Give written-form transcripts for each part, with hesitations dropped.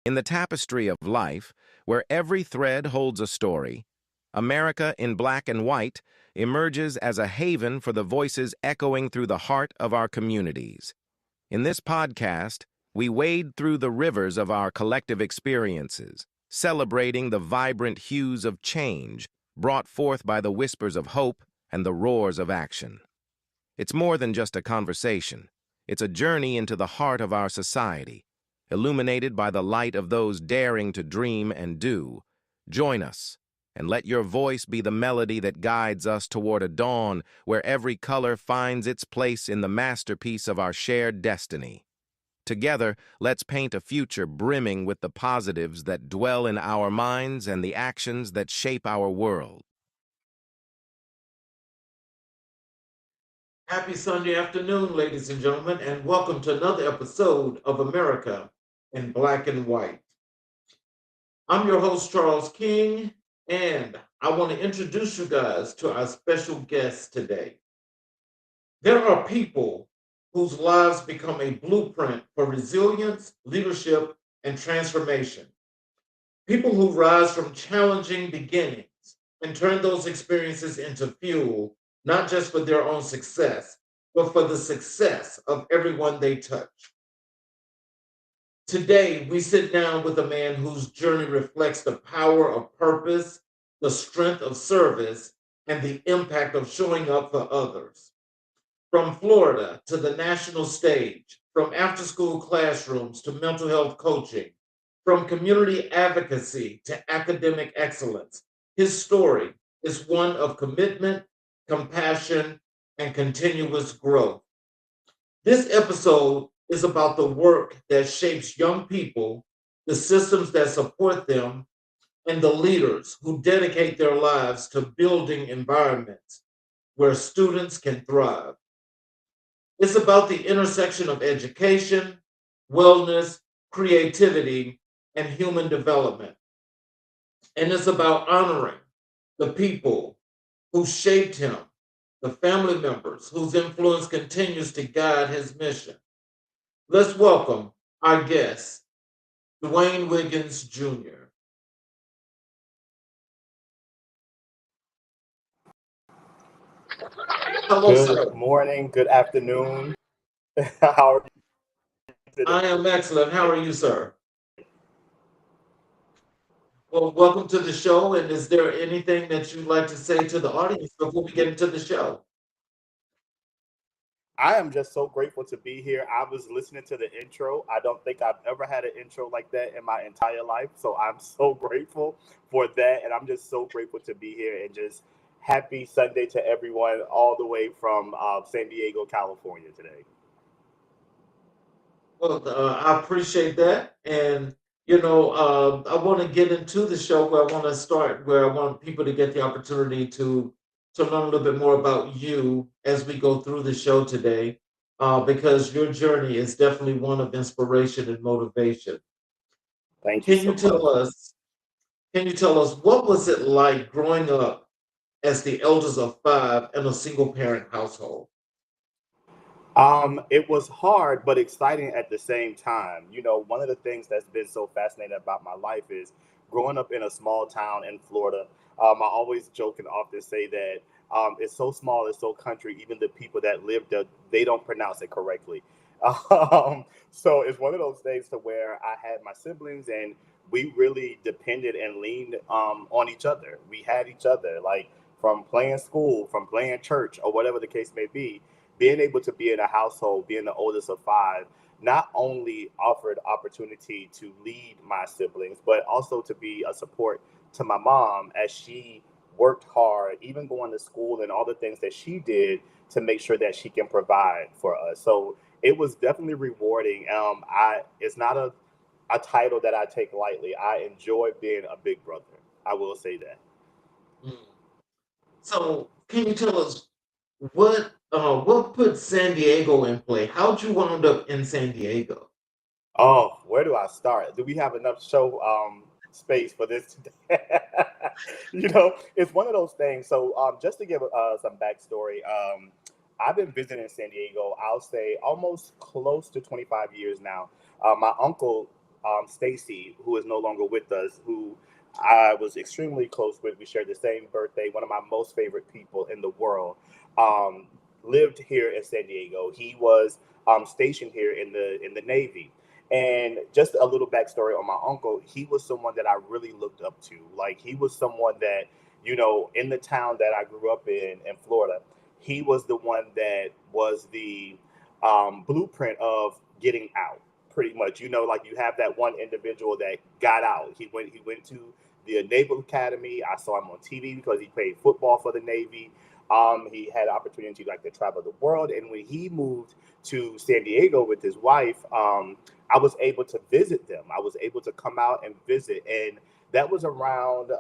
In the tapestry of life, where every thread holds a story, America in black and white emerges as a haven for the voices echoing through the heart of our communities. In this podcast, we wade through the rivers of our collective experiences, celebrating the vibrant hues of change brought forth by the whispers of hope and the roars of action. It's more than just a conversation. It's a journey into the heart of our society, illuminated by the light of those daring to dream and do. Join us, and let your voice be the melody that guides us toward a dawn where every color finds its place in the masterpiece of our shared destiny. Together, let's paint a future brimming with the positives that dwell in our minds and the actions that shape our world. Happy Sunday afternoon, ladies and gentlemen, and welcome to another episode of America in Black and White. I'm your host, Charles King, and I want to introduce you guys to our special guest today. There are people whose lives become a blueprint for resilience, leadership, and transformation. People who rise from challenging beginnings and turn those experiences into fuel, not just for their own success, but for the success of everyone they touch. Today, we sit down with a man whose journey reflects the power of purpose, the strength of service, and the impact of showing up for others. From Florida to the national stage, from after school classrooms to mental health coaching, from community advocacy to academic excellence, his story is one of commitment, compassion, and continuous growth. This episode is about the work that shapes young people, the systems that support them, and the leaders who dedicate their lives to building environments where students can thrive. It's about the intersection of education, wellness, creativity, and human development. And it's about honoring the people who shaped him, the family members whose influence continues to guide his mission. Let's welcome our guest, Dwayne Wiggins Jr. Hello, Good sir. morning, good afternoon. How are you I am excellent. How are today? you, sir? Well, welcome to the show. And is there anything that you'd like to say to the audience before we get into the show? I am just so grateful to be here. I was listening to the intro. I don't think I've ever had an intro like that in my entire life. So I'm so grateful for that. And I'm just so grateful to be here and just happy Sunday to everyone all the way from San Diego, California today. Well, I appreciate that. And, I want to get into the show where I want to start, where I want people to get the opportunity to learn a little bit more about you as we go through the show today, because your journey is definitely one of inspiration and motivation. Thank you Can you so much. tell us, can you tell us what was it like growing up as the eldest of five in a single parent household? It was hard but exciting at the same time. You know, one of the things that's been so fascinating about my life is growing up in a small town in Florida. I always joke and often say that it's so small, it's so country. Even the people that live there, they don't pronounce it correctly. So it's one of those things to where I had my siblings and we really depended and leaned on each other. We had each other, like from playing school, from playing church, or whatever the case may be. Being able to be in a household, being the oldest of five, not only offered opportunity to lead my siblings, but also to be a support to my mom as she worked hard, even going to school and all the things that she did to make sure that she can provide for us. So it was definitely rewarding. I it's not a title that I take lightly. I enjoy being a big brother. I will say that. Mm. So, can you tell us what put San Diego in play? How'd you wound up in San Diego? Oh, where do I start? Do we have enough show space for this today? It's one of those things. So, just to give some backstory, I've been visiting San Diego. I'll say almost close to 25 years now. My uncle Stacy, who is no longer with us, who I was extremely close with. We shared the same birthday. One of my most favorite people in the world. Um, Lived here in San Diego. He was stationed here in the Navy. And just a little backstory on my uncle. He was someone that I really looked up to. Like he was someone that, in the town that I grew up in Florida, he was the one that was the blueprint of getting out. Pretty much, like you have that one individual that got out. He went to the Naval Academy. I saw him on TV because he played football for the Navy. He had opportunity like to travel the world, and when he moved to San Diego with his wife, I was able to visit them. I was able to come out and visit, and that was around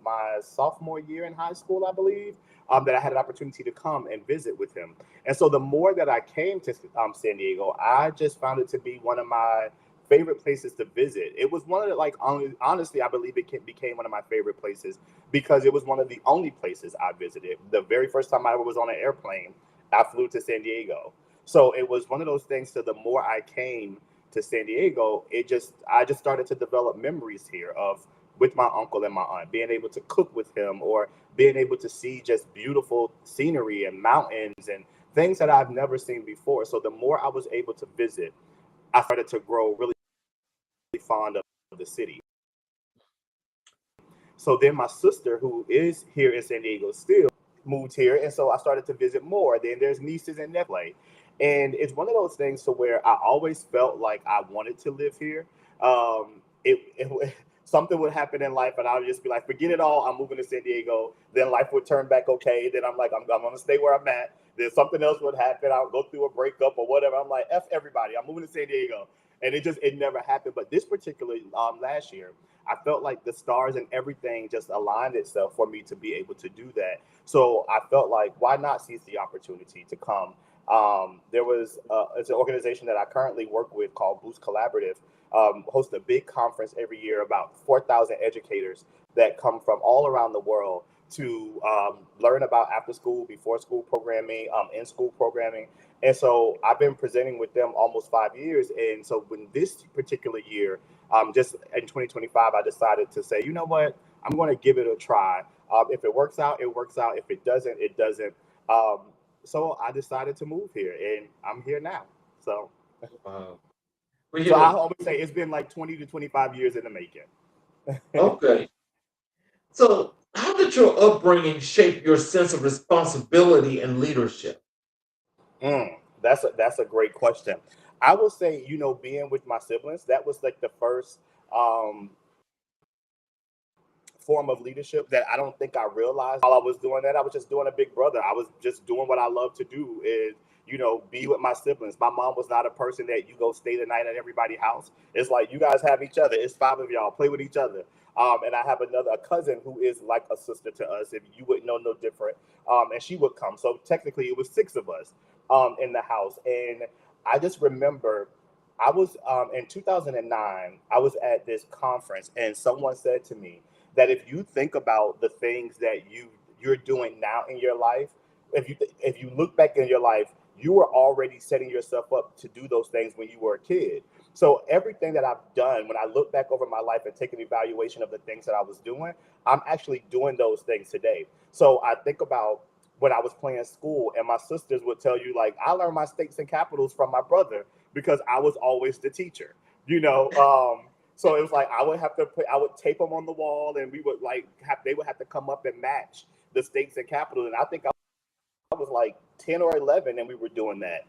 my sophomore year in high school, I believe, that I had an opportunity to come and visit with him. And so the more that I came to San Diego, I just found it to be one of my favorite places to visit. It was one of the, honestly, I believe became one of my favorite places because it was one of the only places I visited. The very first time I ever was on an airplane, I flew to San Diego. So it was one of those things. So the more I came to San Diego, I just started to develop memories here of with my uncle and my aunt, being able to cook with him or being able to see just beautiful scenery and mountains and things that I've never seen before. So the more I was able to visit, I started to grow really fond of the city. So then my sister, who is here in San Diego still, moved here. And so I started to visit more. Then there's nieces and nephews. And it's one of those things to where I always felt like I wanted to live here. Something would happen in life and I would just be like, forget it all. I'm moving to San Diego. Then life would turn back okay. Then I'm like, I'm going to stay where I'm at. Then something else would happen. I'll go through a breakup or whatever. I'm like, F everybody. I'm moving to San Diego. And it never happened. But this particular last year, I felt like the stars and everything just aligned itself for me to be able to do that. So I felt like, why not seize the opportunity to come? It's an organization that I currently work with called Boost Collaborative, host a big conference every year, about 4,000 educators that come from all around the world to learn about after school, before school programming, in school programming. And so I've been presenting with them almost 5 years. And so when this particular year, just in 2025, I decided to say, you know what, I'm going to give it a try. If it works out, it works out. If it doesn't, it doesn't. So I decided to move here and I'm here now. So, Wow. so I always say it's been like 20 to 25 years in the making. Okay. So, how did your upbringing shape your sense of responsibility and leadership? That's a great question. I will say, being with my siblings, that was like the first um, form of leadership that I don't think I realized while I was doing that. I was just doing a big brother. I was just doing what I love to do is, be with my siblings. My mom was not a person that you go stay the night at everybody's house. It's like you guys have each other. It's 5 of y'all. Play with each other. And I have a cousin who is like a sister to us. If you wouldn't know no different. And she would come. So technically it was 6 of us in the house. And I just remember I was in 2009, I was at this conference and someone said to me, that if you think about the things that you're doing now in your life, if you look back in your life, you were already setting yourself up to do those things when you were a kid. So everything that I've done, when I look back over my life and take an evaluation of the things that I was doing, I'm actually doing those things today. So I think about when I was playing school and my sisters would tell you, like, I learned my stakes and capitals from my brother because I was always the teacher, so it was like I would tape them on the wall, and we would they would have to come up and match the stakes and capitals. And I think I was like 10 or 11, and we were doing that.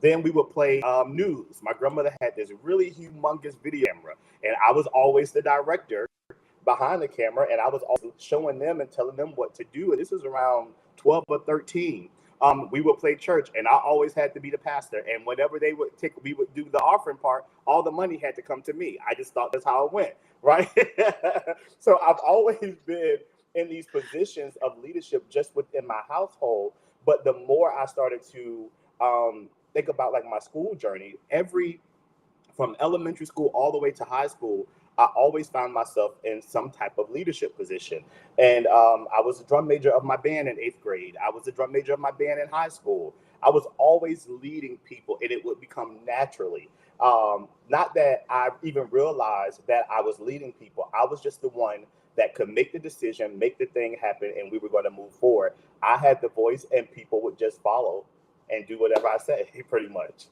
Then we would play news. My grandmother had this really humongous video camera, and I was always the director behind the camera, and I was also showing them and telling them what to do. And this was around 12 or 13. We would play church, and I always had to be the pastor. And whenever we would do the offering part, all the money had to come to me. I just thought that's how it went, right? So I've always been in these positions of leadership just within my household. But the more I started to think about like my school journey, from elementary school all the way to high school, I always found myself in some type of leadership position. And I was a drum major of my band in 8th grade. I was a drum major of my band in high school. I was always leading people, and it would become naturally. Not that I even realized that I was leading people. I was just the one that could make the decision, make the thing happen, and we were going to move forward. I had the voice, and people would just follow and do whatever I say, pretty much.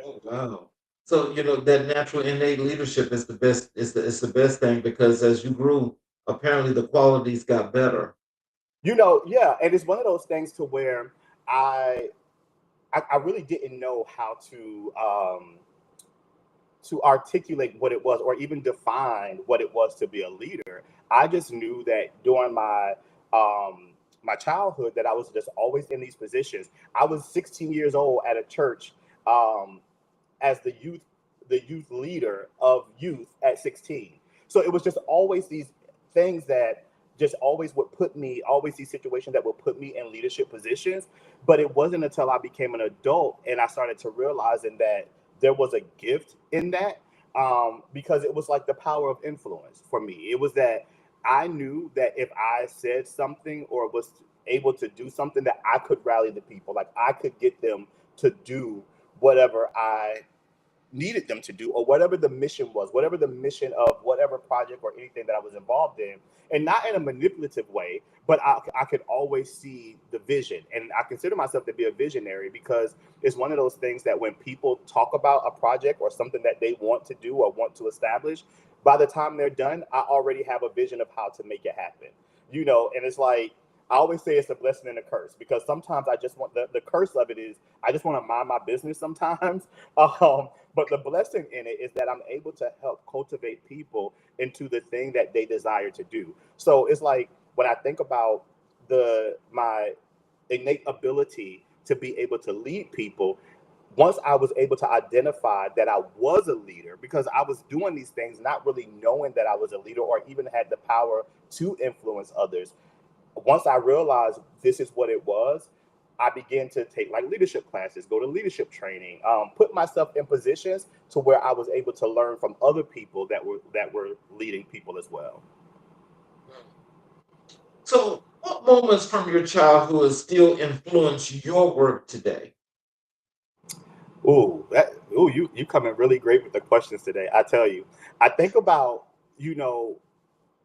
Oh, wow. So, that natural innate leadership is the best, is the best thing because as you grew, apparently the qualities got better. Yeah, and it's one of those things to where I I really didn't know how to articulate what it was or even define what it was to be a leader. I just knew that during my childhood that I was just always in these positions. I was 16 years old at a church um, as the youth leader of youth at 16. So it was just always these things that just always would put me, always these situations that would put me in leadership positions. But it wasn't until I became an adult and I started to realizing that there was a gift in that, because it was like the power of influence for me. It was that I knew that if I said something or was able to do something, that I could rally the people, like I could get them to do whatever I needed them to do, or whatever the mission was, whatever the mission of whatever project or anything that I was involved in. And not in a manipulative way, but I could always see the vision. And I consider myself to be a visionary because it's one of those things that when people talk about a project or something that they want to do or want to establish, by the time they're done, I already have a vision of how to make it happen. And it's like, I always say it's a blessing and a curse because sometimes I just want the curse of it is I just want to mind my business sometimes. But the blessing in it is that I'm able to help cultivate people into the thing that they desire to do. So it's like when I think about my innate ability to be able to lead people, once I was able to identify that I was a leader, because I was doing these things not really knowing that I was a leader or even had the power to influence others. Once I realized this is what it was, I began to take like leadership classes, go to leadership training, put myself in positions to where I was able to learn from other people that were leading people as well. So, what moments from your childhood still influence your work today? You coming really great with the questions today. I tell you, I think about you know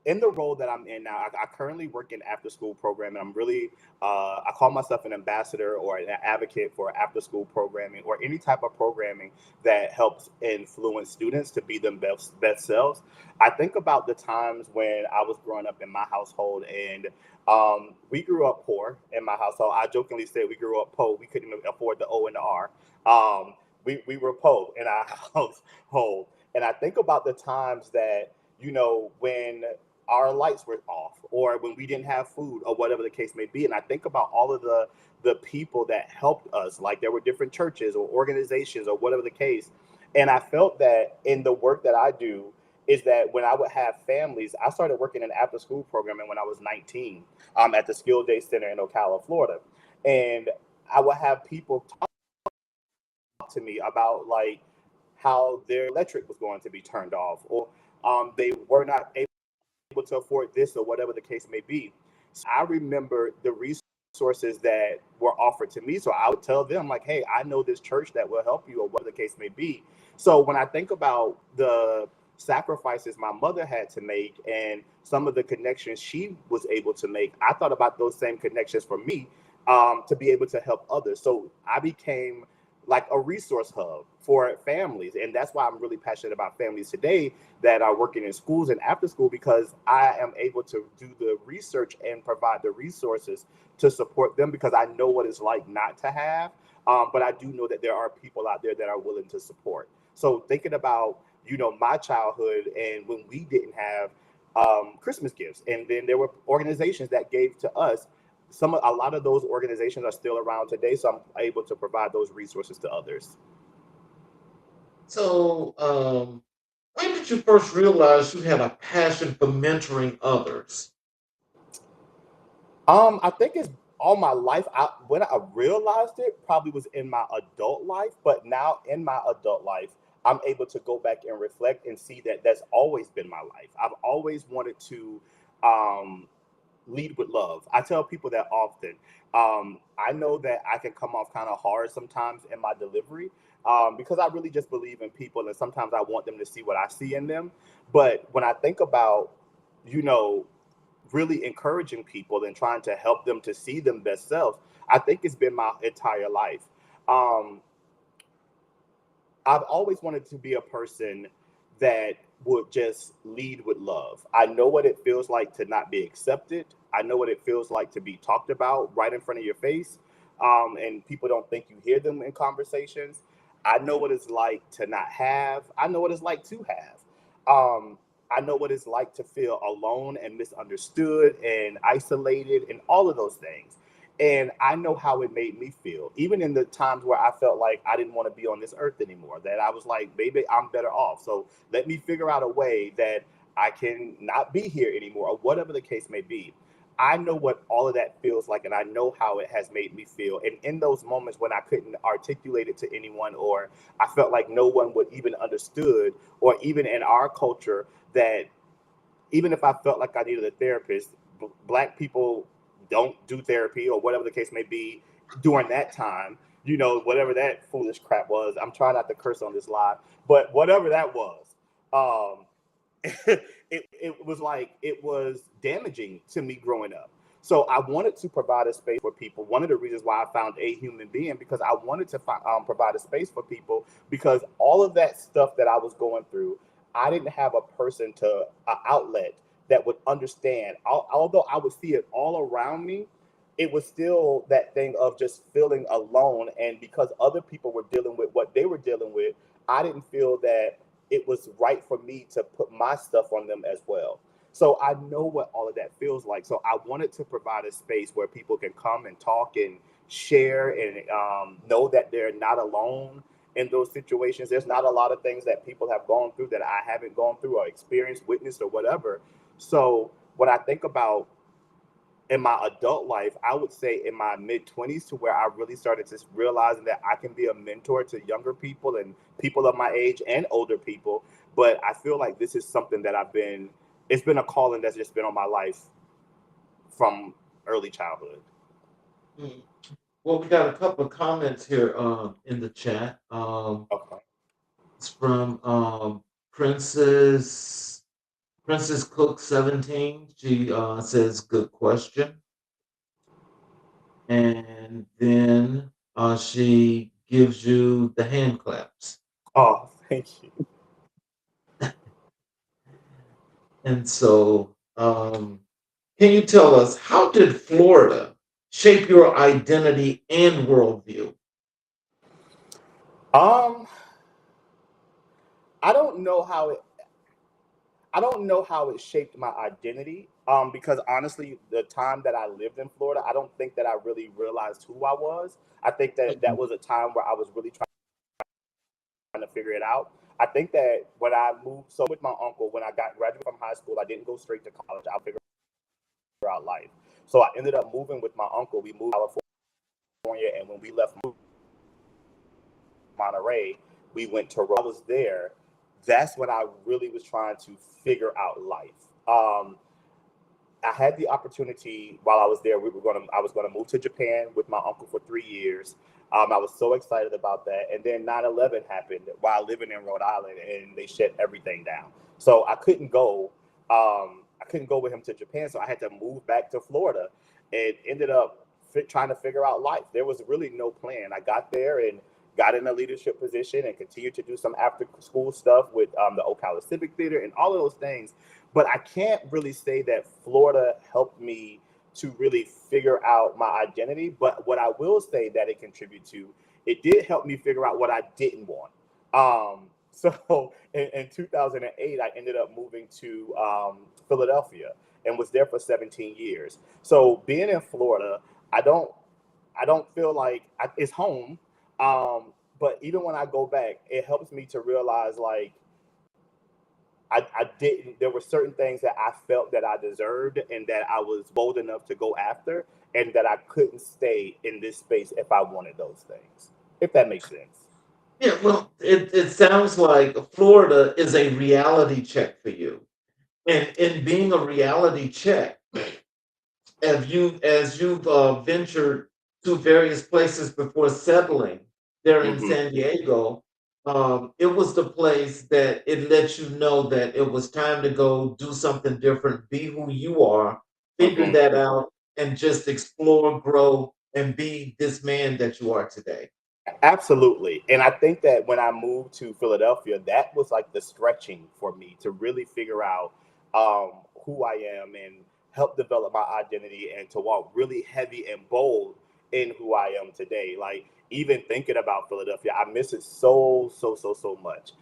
in the role that I'm in now, I currently work in after school program, and I'm really, I call myself an ambassador or an advocate for after school programming or any type of programming that helps influence students to be them best selves. I think about the times when I was growing up in my household, and we grew up poor in my household. I jokingly say we grew up poor. We couldn't even afford the O and the R. We were poor in our household, and I think about the times that when our lights were off or when we didn't have food or whatever the case may be. And I think about all of the people that helped us, like there were different churches or organizations or whatever the case. And I felt that in the work that I do is that when I would have families, I started working in after school programming when I was 19, at the Skill Day Center in Ocala, Florida. And I would have people talk to me about like how their electric was going to be turned off, or they were not able to afford this or whatever the case may be. I remember the resources that were offered to me. So I would tell them like, hey, I know this church that will help you or whatever the case may be. So when I think about the sacrifices my mother had to make and some of the connections she was able to make, I thought about those same connections for me, to be able to help others. So I became like a resource hub for families. And that's why I'm really passionate about families today that are working in schools and after school, because I am able to do the research and provide the resources to support them because I know what it's like not to have. But I do know that there are people out there that are willing to support. So thinking about, my childhood and when we didn't have Christmas gifts, and then there were organizations that gave to us. A lot of those organizations are still around today, so I'm able to provide those resources to others. So, when did you first realize you had a passion for mentoring others? I think it's all my life. When I realized it, probably was in my adult life, but now in my adult life, I'm able to go back and reflect and see that that's always been my life. I've always wanted to um, lead with love. I tell people that often. I know that I can come off kind of hard sometimes in my delivery, because I really just believe in people, and sometimes I want them to see what I see in them. But when I think about, you know, really encouraging people and trying to help them to see them best selves, I think it's been my entire life. Um, I've always wanted to be a person that would just lead with love. I know what it feels like to not be accepted. I know what it feels like to be talked about right in front of your face, and people don't think you hear them in conversations. I know what it's like to not have. I know what it's like to have. I know what it's like to feel alone and misunderstood and isolated and all of those things. And I know how it made me feel, even in the times where I felt like I didn't want to be on this earth anymore, that I was like, maybe I'm better off. So let me figure out a way that I can not be here anymore, or whatever the case may be. I know what all of that feels like, and I know how it has made me feel. And in those moments when I couldn't articulate it to anyone, or I felt like no one would even understood, or even in our culture, that even if I felt like I needed a therapist, black people don't do therapy or whatever the case may be during that time. You know, whatever that foolish crap was. I'm trying not to curse on this live, but whatever that was, um, it was like it was damaging to me growing up. So I wanted to provide a space for people. One of the reasons why I found A Human Being, because I wanted to provide a space for people, because all of that stuff that I was going through, I didn't have a person to outlet that would understand. Although I would see it all around me, it was still that thing of just feeling alone. And because other people were dealing with what they were dealing with, I didn't feel that it was right for me to put my stuff on them as well. So I know what all of that feels like. So I wanted to provide a space where people can come and talk and share, and know that they're not alone in those situations. There's not a lot of things that people have gone through that I haven't gone through or experienced, witnessed, or whatever. So when I think about in my adult life, I would say in my mid 20s, to where I really started to realizing that I can be a mentor to younger people and people of my age and older people. But I feel like this is something that it's been a calling that's just been on my life from early childhood. Mm. Well, we got a couple of comments here in the chat. Okay. It's from Princess Cook 17. She says, "Good question," and then she gives you the hand claps. Oh, thank you. And so, can you tell us, how did Florida shape your identity and worldview? Um, I don't know how it shaped my identity. Because honestly, the time that I lived in Florida, I don't think that I really realized who I was. I think that that Mhm. was a time where I was really trying to figure it out. I think that when I moved, so with my uncle, when I got graduated from high school, I didn't go straight to college. I figured out life. So I ended up moving with my uncle. We moved to California, and when we left Monterey, we went to. I was there. That's when I really was trying to figure out life. I had the opportunity while I was there. I was gonna move to Japan with my uncle for 3 years. I was so excited about that. And then 9/11 happened while living in Rhode Island, and they shut everything down. So I couldn't go. I couldn't go with him to Japan, so I had to move back to Florida, and ended up trying to figure out life. There was really no plan. I got there and got in a leadership position and continued to do some after school stuff with the Ocala Civic Theater and all of those things. But I can't really say that Florida helped me to really figure out my identity. But what I will say that it contributed to, it did help me figure out what I didn't want. So in 2008, I ended up moving to Philadelphia and was there for 17 years. So being in Florida, I don't I don't feel like it's home. But even when I go back, it helps me to realize like I didn't. There were certain things that I felt that I deserved and that I was bold enough to go after, and that I couldn't stay in this space if I wanted those things. If that makes sense. Yeah, well, it sounds like Florida is a reality check for you. And in being a reality check, as you've ventured to various places before settling there in Hmm. San Diego, it was the place that it let you know that it was time to go do something different, be who you are, figure Hmm. that out, and just explore, grow, and be this man that you are today. Absolutely. And I think that when I moved to Philadelphia, that was like the stretching for me to really figure out who I am and help develop my identity and to walk really heavy and bold in who I am today. Like, even thinking about Philadelphia, I miss it so, so, so, so much.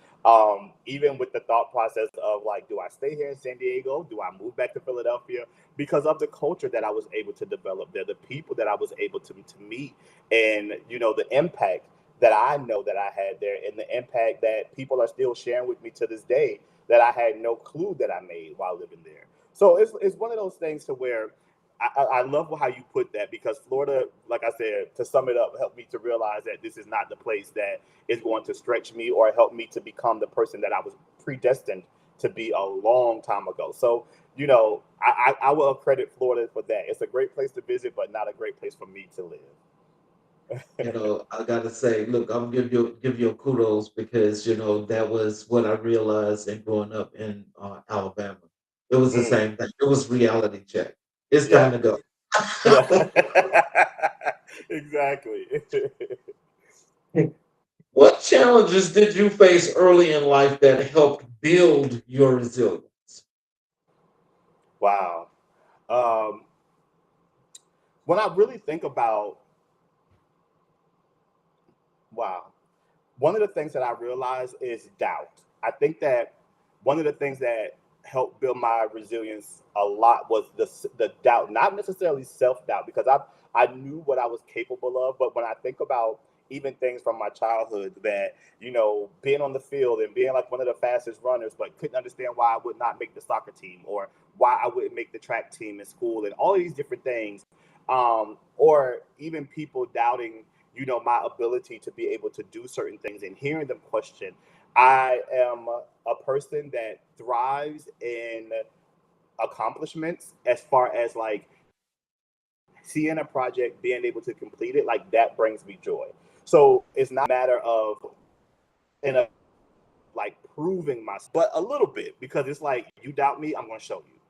Even with the thought process of like, do I stay here in San Diego? Do I move back to Philadelphia? Because of the culture that I was able to develop there, the people that I was able to meet, and the impact that I know that I had there, and the impact that people are still sharing with me to this day that I had no clue that I made while living there. So it's one of those things to where I love how you put that, because Florida, like I said, to sum it up, helped me to realize that this is not the place that is going to stretch me or help me to become the person that I was predestined to be a long time ago. So I will credit Florida for that. It's a great place to visit, but not a great place for me to live. I gotta say, look, I'm give you a kudos because that was what I realized in growing up in Alabama. It was the Mm, same thing. It was reality check. It's yeah. time to go. Yeah. Exactly. What challenges did you face early in life that helped build your resilience? Wow. Um, when I really think about, wow, one of the things that I realize is doubt. I think that one of the things that helped build my resilience a lot was the doubt, not necessarily self doubt, because I knew what I was capable of. But when I think about even things from my childhood, that being on the field and being like one of the fastest runners, but couldn't understand why I would not make the soccer team, or why I wouldn't make the track team in school, and all of these different things, or even people doubting my ability to be able to do certain things, and hearing them question. I am a person that thrives in accomplishments, as far as like seeing a project, being able to complete it, like that brings me joy. So it's not a matter of in a like proving myself, but a little bit, because it's like, you doubt me, I'm going to show you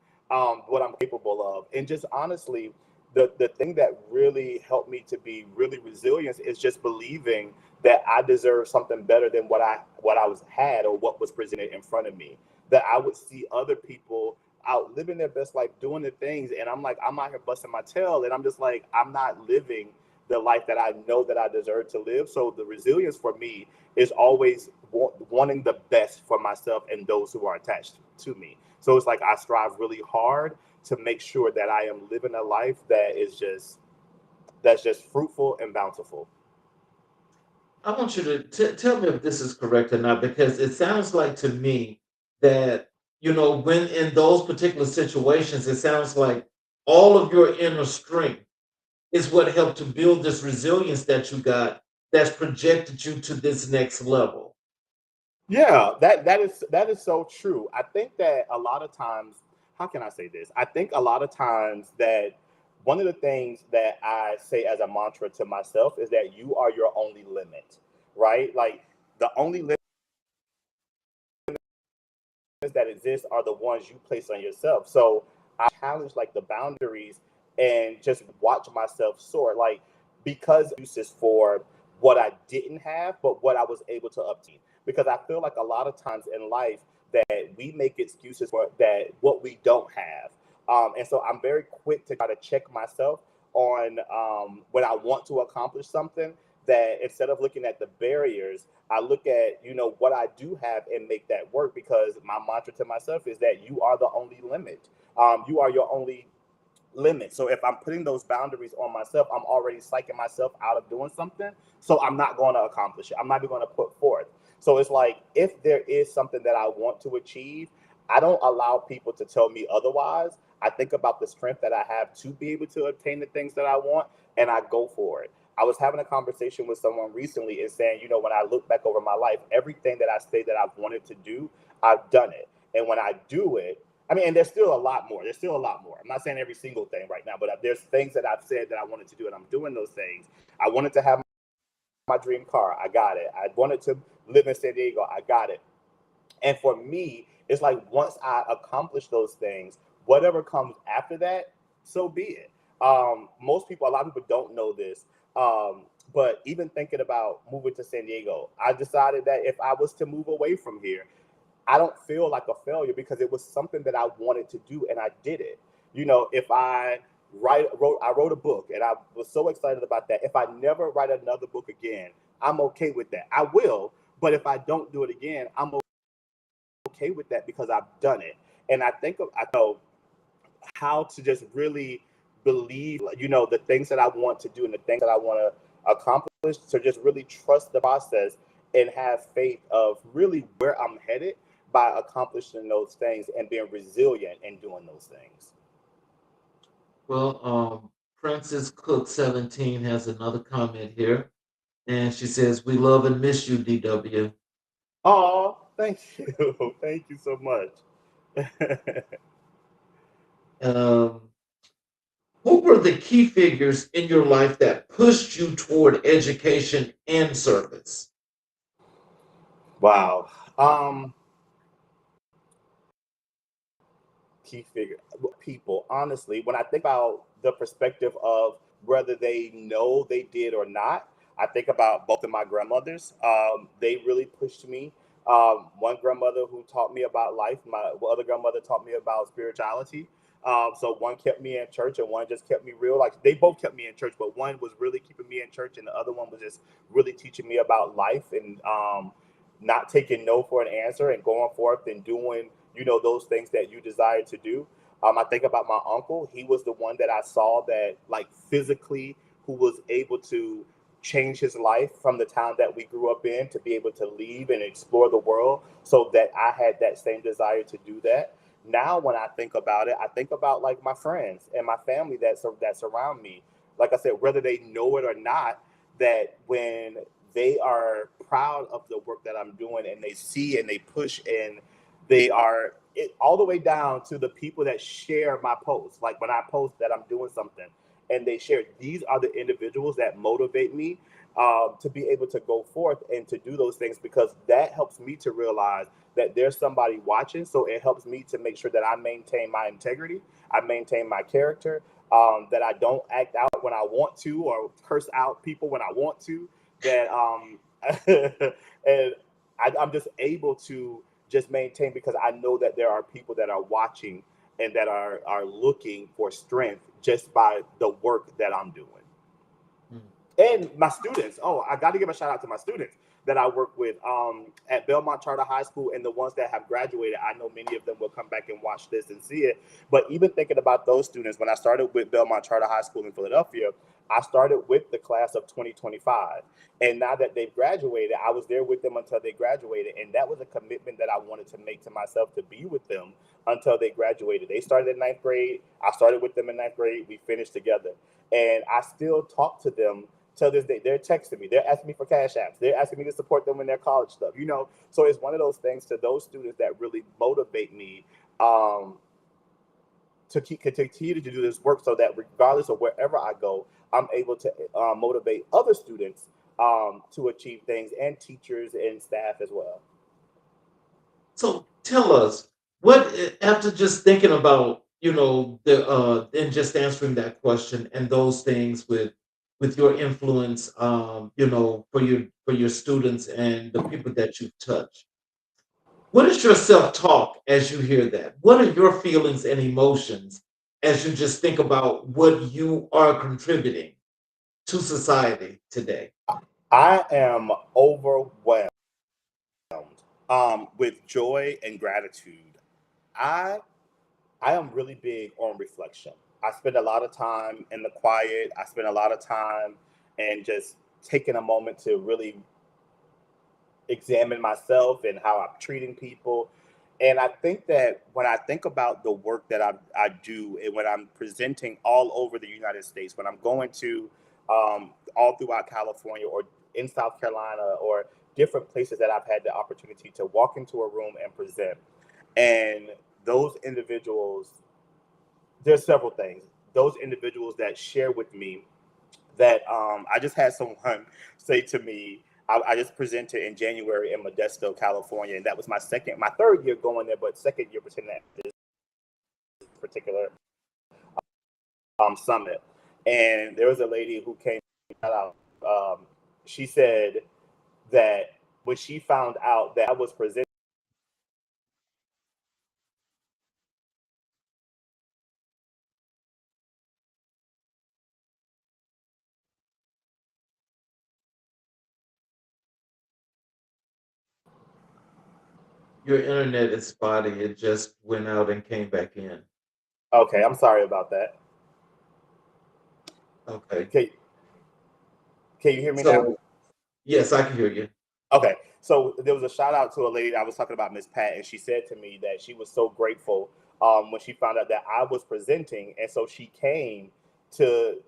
what I'm capable of. And just honestly, the thing that really helped me to be really resilient is just believing that I deserve something better than what I was had, or what was presented in front of me. That I would see other people out living their best life, doing the things, and I'm like, I'm out here busting my tail, and I'm just like, I'm not living the life that I know that I deserve to live. So the resilience for me is always wanting the best for myself and those who are attached to me. So it's like I strive really hard to make sure that I am living a life that's just fruitful and bountiful. I want you to tell me if this is correct or not, because it sounds like to me that, when in those particular situations, it sounds like all of your inner strength is what helped to build this resilience that you got that's projected you to this next level. Yeah, that is so true. I think that a lot of times, how can I say this? I think a lot of times that one of the things that I say as a mantra to myself is that you are your only limit, right? Like, the only limits that exist are the ones you place on yourself. So I challenge like the boundaries and just watch myself soar. Like, because uses for what I didn't have, but what I was able to obtain. Because I feel like a lot of times in life that we make excuses for that what we don't have. And so I'm very quick to try to check myself on when I want to accomplish something, that instead of looking at the barriers, I look at, what I do have and make that work, because my mantra to myself is that you are the only limit. You are your only limit. So if I'm putting those boundaries on myself, I'm already psyching myself out of doing something. So I'm not going to accomplish it. I'm not even going to put forth. So it's like, if there is something that I want to achieve, I don't allow people to tell me otherwise. I think about the strength that I have to be able to obtain the things that I want, and I go for it. I was having a conversation with someone recently and saying, when I look back over my life, everything that I say that I've wanted to do, I've done it. And when I do it, I mean, and there's still a lot more. There's still a lot more. I'm not saying every single thing right now, but there's things that I've said that I wanted to do, and I'm doing those things. I wanted to have my dream car. I got it. I wanted to live in San Diego. I got it. And for me, it's like once I accomplish those things, whatever comes after that, so be it. Most people, a lot of people don't know this, but even thinking about moving to San Diego, I decided that if I was to move away from here, I don't feel like a failure because it was something that I wanted to do and I did it. If I wrote a book and I was so excited about that. If I never write another book again, I'm okay with that. I will, but if I don't do it again, I'm okay with that because I've done it. And I know how to just really believe, the things that I want to do and the things that I want to accomplish. So just really trust the process and have faith of really where I'm headed by accomplishing those things and being resilient in doing those things. Well, Francis Cook 17 has another comment here, and she says, "We love and miss you, DW." Oh, thank you. Thank you so much. Um, who were the key figures in your life that pushed you toward education and service? Wow. Key figure people, honestly, when I think about the perspective of whether they know they did or not, I think about both of my grandmothers. They really pushed me. One grandmother who taught me about life, my other grandmother taught me about spirituality. So one kept me in church and one just kept me real. Like they both kept me in church, but one was really keeping me in church and the other one was just really teaching me about life and not taking no for an answer and going forth and doing those things that you desire to do. I think about my uncle. He was the one that I saw that like physically who was able to change his life from the town that we grew up in to be able to leave and explore the world, so that I had that same desire to do that. Now when I think about it, I think about like my friends and my family that surround me. Like I said, whether they know it or not, that when they are proud of the work that I'm doing and they see and they push and they are all the way down to the people that share my posts. Like when I post that I'm doing something and they share, these are the individuals that motivate me to be able to go forth and to do those things, because that helps me to realize that there's somebody watching. So it helps me to make sure that I maintain my integrity, I maintain my character, that I don't act out when I want to or curse out people when I want to. That and I'm just able to just maintain because I know that there are people that are watching and that are looking for strength just by the work that I'm doing. Hmm. And my students. Oh, I got to give a shout out to my students that I work with at Belmont Charter High School, and the ones that have graduated. I know many of them will come back and watch this and see it. But even thinking about those students, when I started with Belmont Charter High School in Philadelphia, I started with the class of 2025. And now that they've graduated, I was there with them until they graduated. And that was a commitment that I wanted to make to myself, to be with them until they graduated. They started in ninth grade. I started with them in ninth grade. We finished together. And I still talk to them till this day. They're texting me. They're asking me for cash apps. They're asking me to support them in their college stuff. So it's one of those things to those students that really motivate me um, to continue to do this work, so that regardless of wherever I go, I'm able to motivate other students to achieve things, and teachers and staff as well. So tell us what, after just thinking about, the and just answering that question and those things with your influence, for your students and the people that you touch. What is your self-talk as you hear that? What are your feelings and emotions as you just think about what you are contributing to society today? I am overwhelmed with joy and gratitude. I I am really big on reflection. I spend a lot of time in the quiet. I spend a lot of time and just taking a moment to really examine myself and how I'm treating people. And I think that when I think about the work that I do, and when I'm presenting all over the United States, when I'm going to all throughout California or in South Carolina or different places that I've had the opportunity to walk into a room and present, and those individuals, there's several things. Those individuals that share with me that I just had someone say to me, I just presented in January in Modesto, California, and that was my third year going there, but second year presenting at this particular summit. And there was a lady who came out. She said that when she found out that I was presenting, Your internet is spotty. It just went out and came back in. okay, I'm sorry about that. Okay. Can you hear me now? So, yes, I can hear you. Okay, so there was a shout out to a lady I was talking about, Miss Pat, and she said to me that she was so grateful when she found out that I was presenting, and so she came to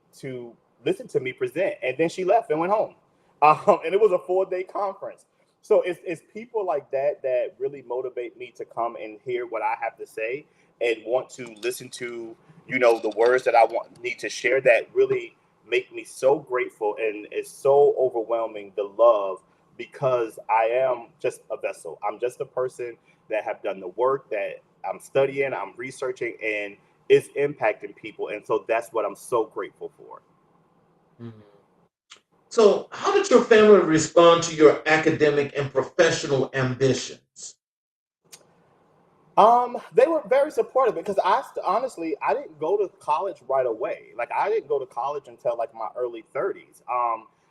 listen to me present, and then she left and went home, and it was a 4-day conference. So it's people like that that really motivate me to come and hear what I have to say and want to listen to, you know, the words that I need to share that really make me so grateful, and it's so overwhelming, the love, because I am just a vessel. I'm just a person that have done the work, that I'm studying, I'm researching, and it's impacting people. And so that's what I'm so grateful for. Mhm. So, how did your family respond to your academic and professional ambitions? They were very supportive because honestly, I didn't go to college right away. Like I didn't go to college until like my early 30s.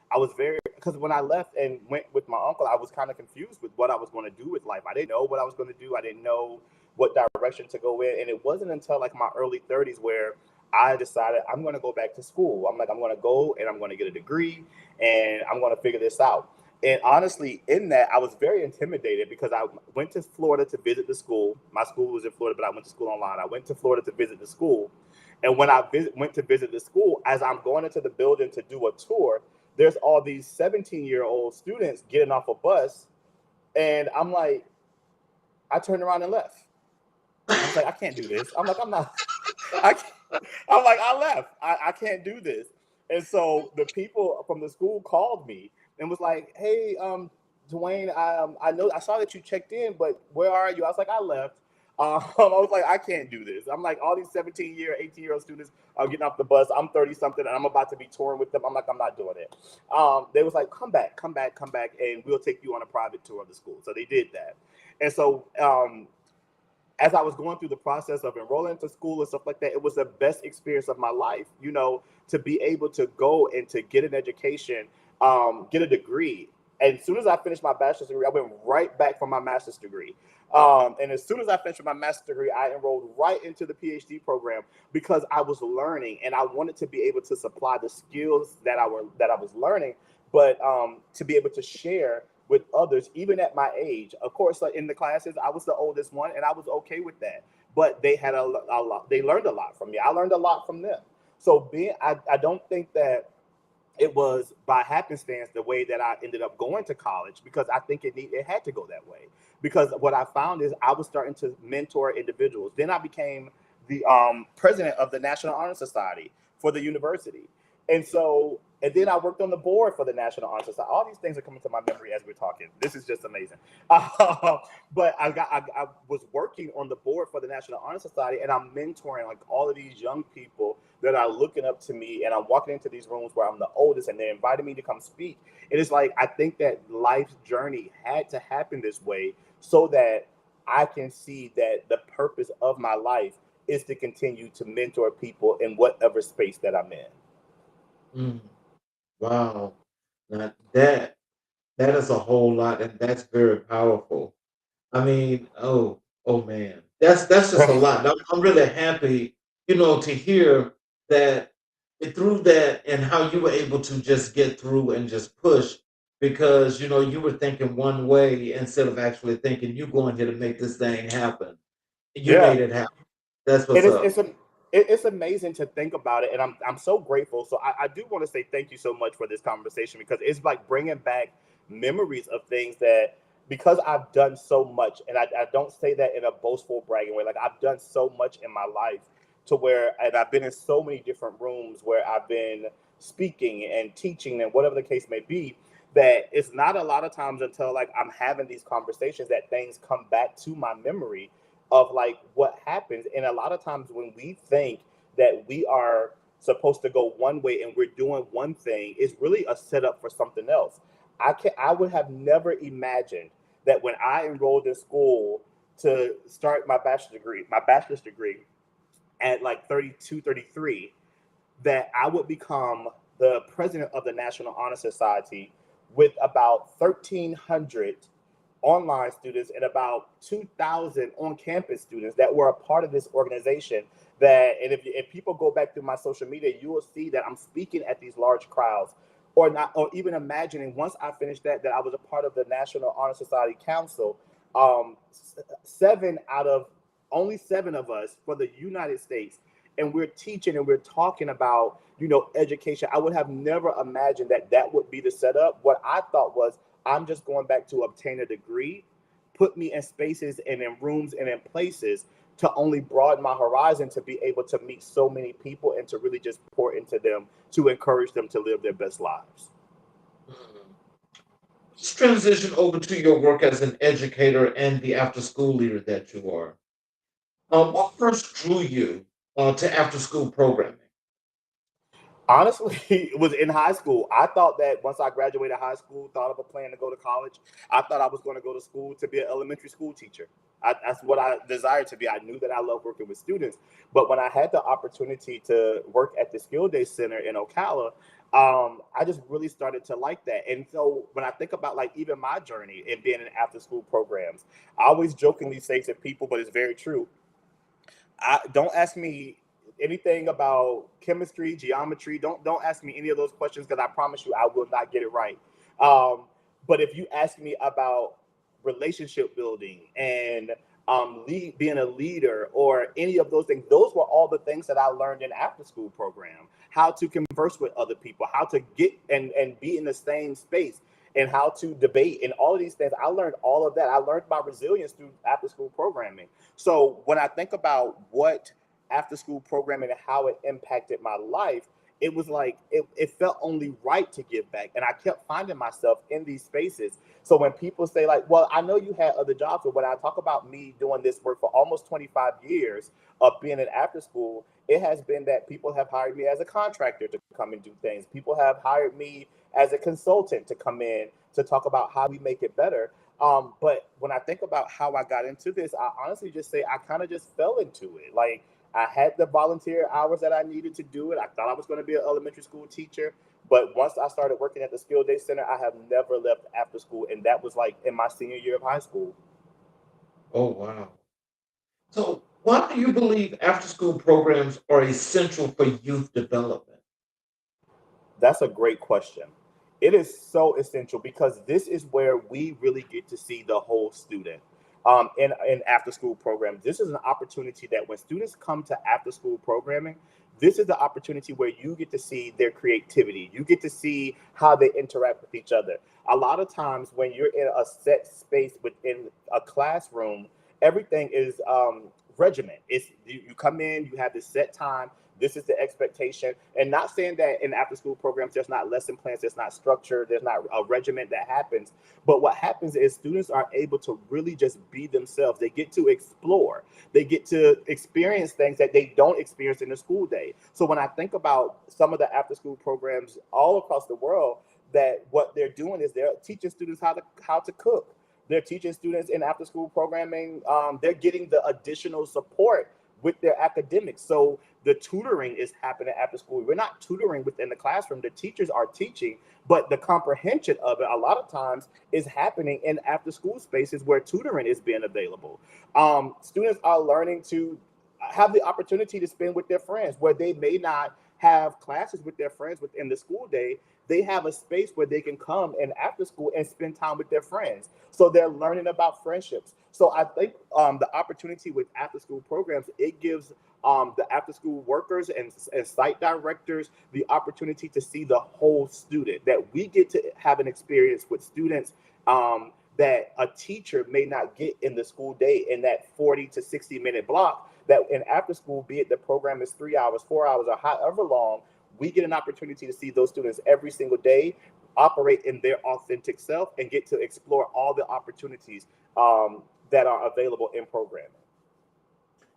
I was very, because when I left and went with my uncle, I was kind of confused with what I was going to do with life. I didn't know what I was going to do. I didn't know what direction to go in. And it wasn't until like my early 30s where I decided I'm going to go back to school. I'm like, I'm going to go and I'm going to get a degree and I'm going to figure this out. And honestly, in that, I was very intimidated because I went to Florida to visit the school. My school was in Florida, but I went to school online. I went to Florida to visit the school. And when I went to visit the school, as I'm going into the building to do a tour, there's all these 17-year-old students getting off a bus. And I'm like, I turned around and left. I was like, I can't do this. I'm like, I'm not, I can't. I'm like, I left. I can't do this. And so the people from the school called me and was like, hey, Dwayne, I know I saw that you checked in, but where are you? I was like, I left. I was like, I can't do this. I'm like, all these 18-year-old students are getting off the bus. I'm 30 something and I'm about to be touring with them. I'm like, I'm not doing it. They was like, come back, and we'll take you on a private tour of the school. So they did that. And so as I was going through the process of enrolling into school and stuff like that, it was the best experience of my life, you know, to be able to go and to get an education, get a degree. And as soon as I finished my bachelor's degree, I went right back for my master's degree. And as soon as I finished my master's degree, I enrolled right into the PhD program because I was learning and I wanted to be able to supply the skills that I was learning, but to be able to share with others, even at my age. Of course, like in the classes, I was the oldest one, and I was okay with that. But they had a lot. They learned a lot from me. I learned a lot from them. So I don't think that it was by happenstance the way that I ended up going to college, because I think it had to go that way. Because what I found is I was starting to mentor individuals. Then I became the president of the National Honor Society for the university. And so, and then I worked on the board for the National Honor Society. All these things are coming to my memory as we're talking. This is just amazing. But I was working on the board for the National Honor Society, and I'm mentoring like all of these young people that are looking up to me. And I'm walking into these rooms where I'm the oldest, and they invited me to come speak. It is like, I think that life's journey had to happen this way so that I can see that the purpose of my life is to continue to mentor people in whatever space that I'm in. Mm, wow. Now that is a whole lot, and that's very powerful. I mean, oh man, that's just a lot. I'm really happy, to hear that through that and how you were able to just get through and just push because you were thinking one way instead of actually thinking you going here to make this thing happen. You Yeah. made it happen. That's It what's is up. it's amazing to think about it, and I'm so grateful. So I do want to say thank you so much for this conversation, because it's like bringing back memories of things that because I've done so much, and I don't say that in a boastful, bragging way. Like, I've done so much in my life to where, and I've been in so many different rooms where I've been speaking and teaching and whatever the case may be, that it's not a lot of times until like I'm having these conversations that things come back to my memory of like what happens. And a lot of times when we think that we are supposed to go one way and we're doing one thing, is really a setup for something else. I would have never imagined that when I enrolled in school to start my bachelor's degree at like 32, 33, that I would become the president of the National Honor Society with about 1,300 online students and about 2,000 on-campus students that were a part of this organization. That, and if people go back through my social media, you will see that I'm speaking at these large crowds, or not, or even imagining once I finished that I was a part of the National Honor Society Council. Seven out of only seven of us for the United States, and we're teaching and we're talking about, education. I would have never imagined that that would be the setup. What I thought was, I'm just going back to obtain a degree, put me in spaces and in rooms and in places to only broaden my horizon, to be able to meet so many people and to really just pour into them, to encourage them to live their best lives. Mhm. Let's transition over to your work as an educator and the after school leader that you are. What first drew you to after school programming? Honestly, it was in high school. I thought that once I graduated high school, thought of a plan to go to college, I thought I was going to go to school to be an elementary school teacher. That's what I desired to be. I knew that I loved working with students. But when I had the opportunity to work at the Skill Day Center in Ocala, I just really started to like that. And so when I think about like even my journey in being in after school programs, I always jokingly say to people, but it's very true, I don't ask me anything about chemistry, geometry. Don't ask me any of those questions, because I promise you I will not get it right. Um, but if you ask me about relationship building and being a leader or any of those things, those were all the things that I learned in after school program. How to converse with other people, how to get and be in the same space, and how to debate, and all of these things. I learned all of that. I learned about resilience through after school programming. So when I think about what after school programming and how it impacted my life, it was like it felt only right to give back. And I kept finding myself in these spaces. So when people say, like, well, I know you had other jobs, but when I talk about me doing this work for almost 25 years of being in after school, it has been that people have hired me as a contractor to come and do things. People have hired me as a consultant to come in to talk about how we make it better. But when I think about how I got into this, I honestly just say I kind of just fell into it. Like, I had the volunteer hours that I needed to do it. I thought I was going to be an elementary school teacher. But once I started working at the Skill Day Center, I have never left after school. And that was like in my senior year of high school. Oh, wow. So, why do you believe after school programs are essential for youth development? That's a great question. It is so essential because this is where we really get to see the whole student. In after school programs, this is an opportunity that when students come to after school programming, this is the opportunity where you get to see their creativity. You get to see how they interact with each other. A lot of times when you're in a set space within a classroom, everything is regiment. You come in, you have this set time. This is the expectation. And not saying that in after school programs, there's not lesson plans, there's not structure, there's not a regiment that happens. But what happens is students are able to really just be themselves. They get to explore, they get to experience things that they don't experience in the school day. So when I think about some of the after school programs all across the world, that what they're doing is they're teaching students how to cook. They're teaching students in after school programming. They're getting the additional support with their academics. So the tutoring is happening after school. We're not tutoring within the classroom. The teachers are teaching, but the comprehension of it a lot of times is happening in after school spaces where tutoring is being available. Students are learning to have the opportunity to spend with their friends where they may not have classes with their friends within the school day. They have a space where they can come and after school and spend time with their friends. So they're learning about friendships. So I think the opportunity with after school programs, it gives the after school workers and site directors the opportunity to see the whole student, that we get to have an experience with students that a teacher may not get in the school day in that 40 to 60-minute block, that in after school, be it the program is 3 hours, 4 hours, or however long, we get an opportunity to see those students every single day operate in their authentic self and get to explore all the opportunities that are available in programming.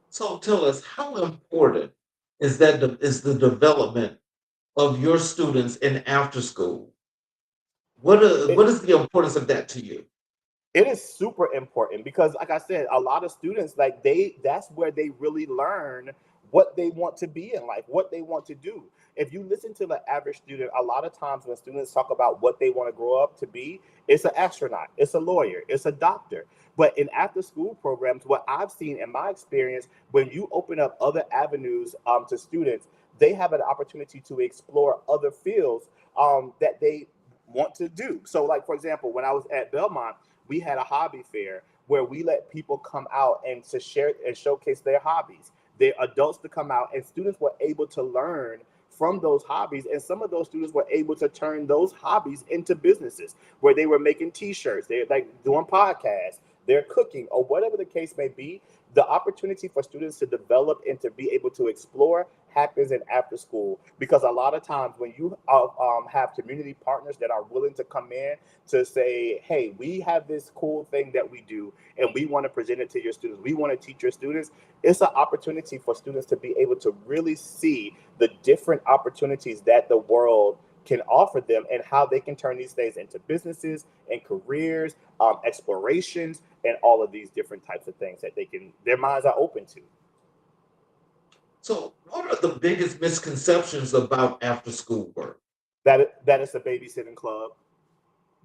So tell us, how important is the development of your students in after school? What It, is the importance of that to you? it is super important because, like I said, a lot of students, like, that's where they really learn what they want to be in life, what they want to do. If you listen to the average student, a lot of times when students talk about what they want to grow up to be, it's an astronaut, it's a lawyer, it's a doctor. But in after school programs, what I've seen in my experience, when you open up other avenues to students, they have an opportunity to explore other fields that they want to do. So, like, for example, when I was at Belmont, we had a hobby fair where we let people come out and to share and showcase their hobbies. Their adults to come out, and students were able to learn from those hobbies. And some of those students were able to turn those hobbies into businesses where they were making t-shirts, they're like doing podcasts, they're cooking, or whatever the case may be. The opportunity for students to develop and to be able to explore happens in after school, because a lot of times when you have community partners that are willing to come in to say, hey, we have this cool thing that we do and we want to present it to your students, we want to teach your students, it's an opportunity for students to be able to really see the different opportunities that the world can offer them and how they can turn these things into businesses and careers, explorations, and all of these different types of things that their minds are open to. So, what are the biggest misconceptions about after school work? That is a babysitting club.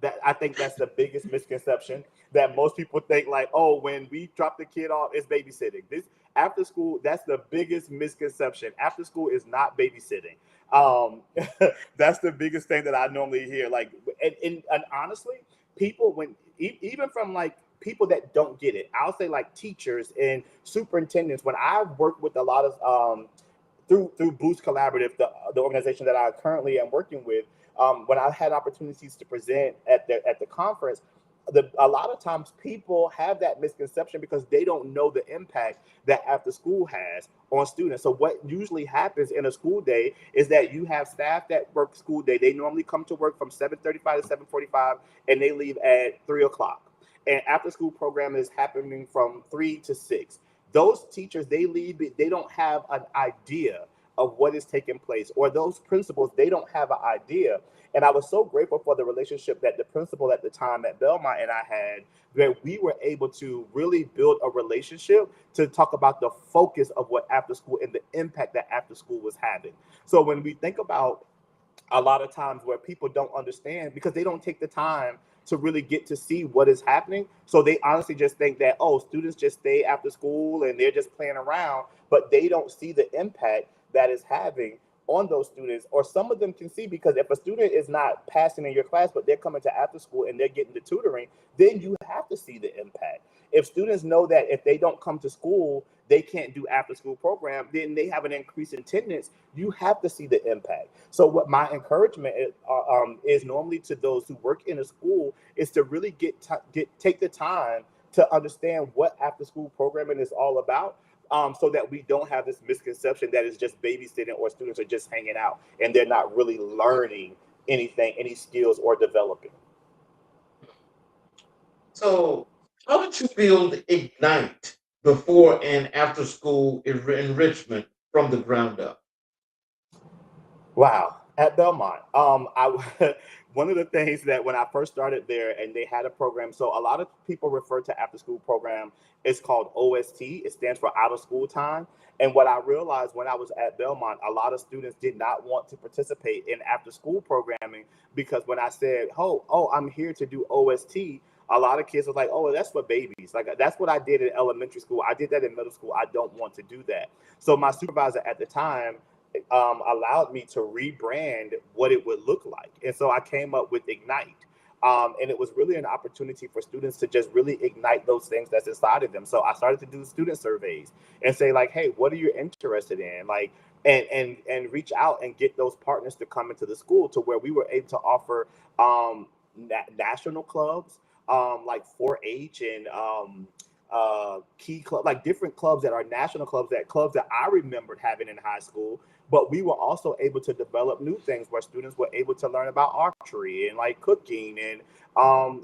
That, I think that's the biggest misconception, that most people think, like, oh, when we drop the kid off, it's babysitting. This after school, that's the biggest misconception. After school is not babysitting. Um, that's the biggest thing that I normally hear. Like, and honestly, people even from like people that don't get it, I'll say like teachers and superintendents. When I've worked with a lot of through Boost Collaborative, the organization that I currently am working with, when I had opportunities to present at the conference, a lot of times people have that misconception because they don't know the impact that after school has on students. So what usually happens in a school day is that you have staff that work school day. They normally come to work from 7:35 to 7:45, and they leave at 3 o'clock. And after school program is happening from 3 to 6. Those teachers, they leave, they don't have an idea of what is taking place, or those principals, they don't have an idea. And I was so grateful for the relationship that the principal at the time at Belmont and I had, that we were able to really build a relationship to talk about the focus of what after school and the impact that after school was having. So when we think about a lot of times where people don't understand because they don't take the time to really get to see what is happening. So they honestly just think that, oh, students just stay after school and they're just playing around, but they don't see the impact that is having on those students. Or some of them can see, because if a student is not passing in your class, but they're coming to after school and they're getting the tutoring, then you have to see the impact. If students know that if they don't come to school, they can't do after school program, then they have an increase in attendance. You have to see the impact. So what my encouragement is normally to those who work in a school is to really take the time to understand what after school programming is all about, so that we don't have this misconception that it's just babysitting or students are just hanging out and they're not really learning anything, any skills, or developing. So, how did you build Ignite before and after school enrichment from the ground up? Wow, at Belmont, I one of the things that when I first started there and they had a program, so a lot of people refer to after school program. It's called OST. It stands for out of school time. And what I realized when I was at Belmont, a lot of students did not want to participate in after school programming because when I said, "Oh, I'm here to do OST," a lot of kids were like, "Oh, that's for babies. Like that's what I did in elementary school. I did that in middle school. I don't want to do that." So my supervisor at the time allowed me to rebrand what it would look like. And so I came up with Ignite. And it was really an opportunity for students to just really ignite those things that's inside of them. So I started to do student surveys and say, like, hey, what are you interested in? Like, and reach out and get those partners to come into the school to where we were able to offer national clubs, like 4-H and key club, like different clubs that are national clubs, that I remembered having in high school. But we were also able to develop new things where students were able to learn about archery and like cooking and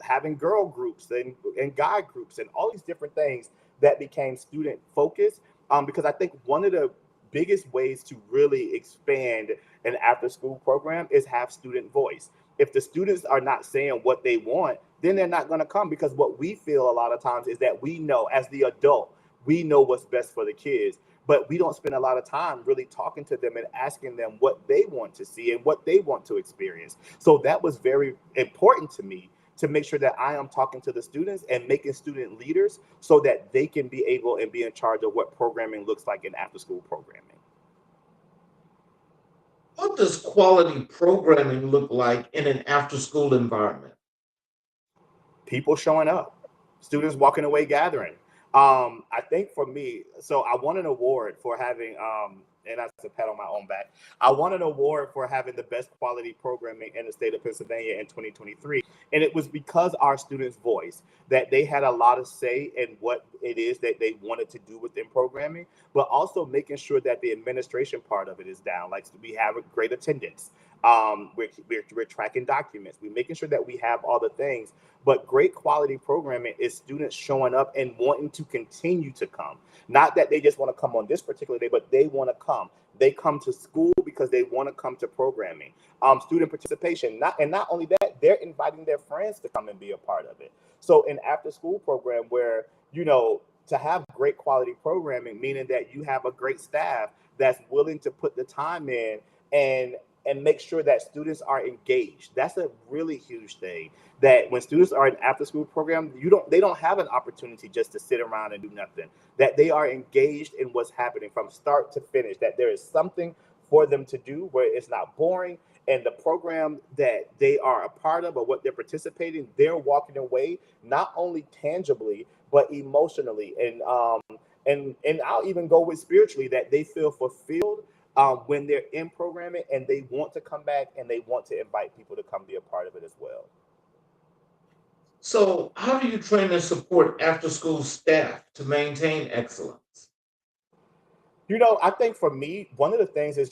having girl groups and guy groups and all these different things that became student focused. Because I think one of the biggest ways to really expand an after school program is have student voice. If the students are not saying what they want, then they're not going to come, because what we feel a lot of times is that we know, as the adult, we know what's best for the kids, but we don't spend a lot of time really talking to them and asking them what they want to see and what they want to experience. So that was very important to me, to make sure that I am talking to the students and making student leaders so that they can be able and be in charge of what programming looks like in after school programming. What does quality programming look like in an after school environment? People showing up, students walking away gathering. I think for me, so I won an award for having, and that's a pat on my own back. I won an award for having the best quality programming in the state of Pennsylvania in 2023. And it was because our students' voice, that they had a lot of say in what it is that they wanted to do within programming, but also making sure that the administration part of it is down. Like, we have a great attendance. We're tracking documents. We're making sure that we have all the things. But great quality programming is students showing up and wanting to continue to come. Not that they just want to come on this particular day, but they want to come. They come to school because they want to come to programming. Student participation, not only that, they're inviting their friends to come and be a part of it. So an after school program where, to have great quality programming, meaning that you have a great staff that's willing to put the time in and make sure that students are engaged. That's a really huge thing. That when students are in after school program, they don't have an opportunity just to sit around and do nothing. That they are engaged in what's happening from start to finish. That there is something for them to do where it's not boring. And the program that they are a part of or what they're participating, they're walking away not only tangibly but emotionally, and I'll even go with spiritually, that they feel fulfilled when they're in programming, and they want to come back and they want to invite people to come be a part of it as well. So, how do you train and support after school staff to maintain excellence? I think for me, one of the things is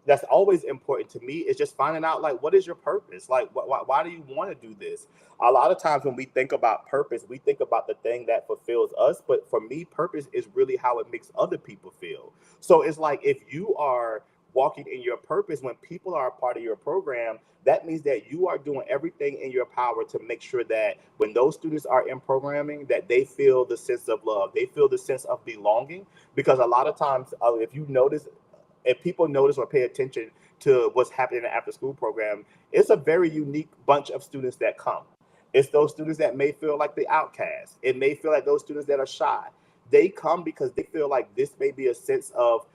that's always important to me is just finding out, like, what is your purpose? Like, why do you want to do this? A lot of times when we think about purpose, we think about the thing that fulfills us. But for me, purpose is really how it makes other people feel. So it's like, if you are walking in your purpose, when people are a part of your program, that means that you are doing everything in your power to make sure that when those students are in programming, that they feel the sense of love, they feel the sense of belonging. Because a lot of times, if people notice or pay attention to what's happening in the after school program, it's a very unique bunch of students that come. It's those students that may feel like the outcast. It may feel like those students that are shy. They come because they feel like this may be a sense of,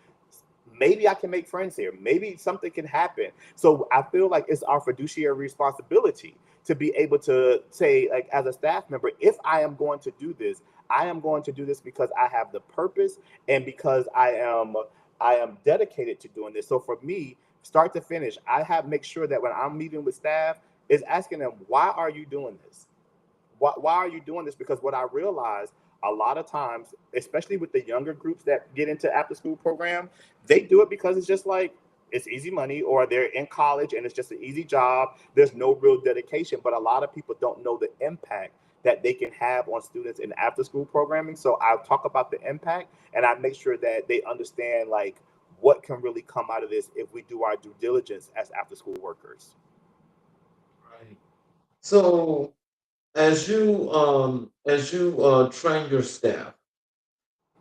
maybe I can make friends here. Maybe something can happen. So I feel like it's our fiduciary responsibility to be able to say, like, as a staff member, if I am going to do this, I am going to do this because I have the purpose and because I am dedicated to doing this. So for me, start to finish, I have make sure that when I'm meeting with staff, is asking them, why are you doing this? Why are you doing this? Because what I realize a lot of times, especially with the younger groups that get into after school program, they do it because it's just like, it's easy money, or they're in college and it's just an easy job. There's no real dedication, but a lot of people don't know the impact that they can have on students in after school programming. So I talk about the impact, and I make sure that they understand, like, what can really come out of this if we do our due diligence as after school workers. Right. So, as you train your staff,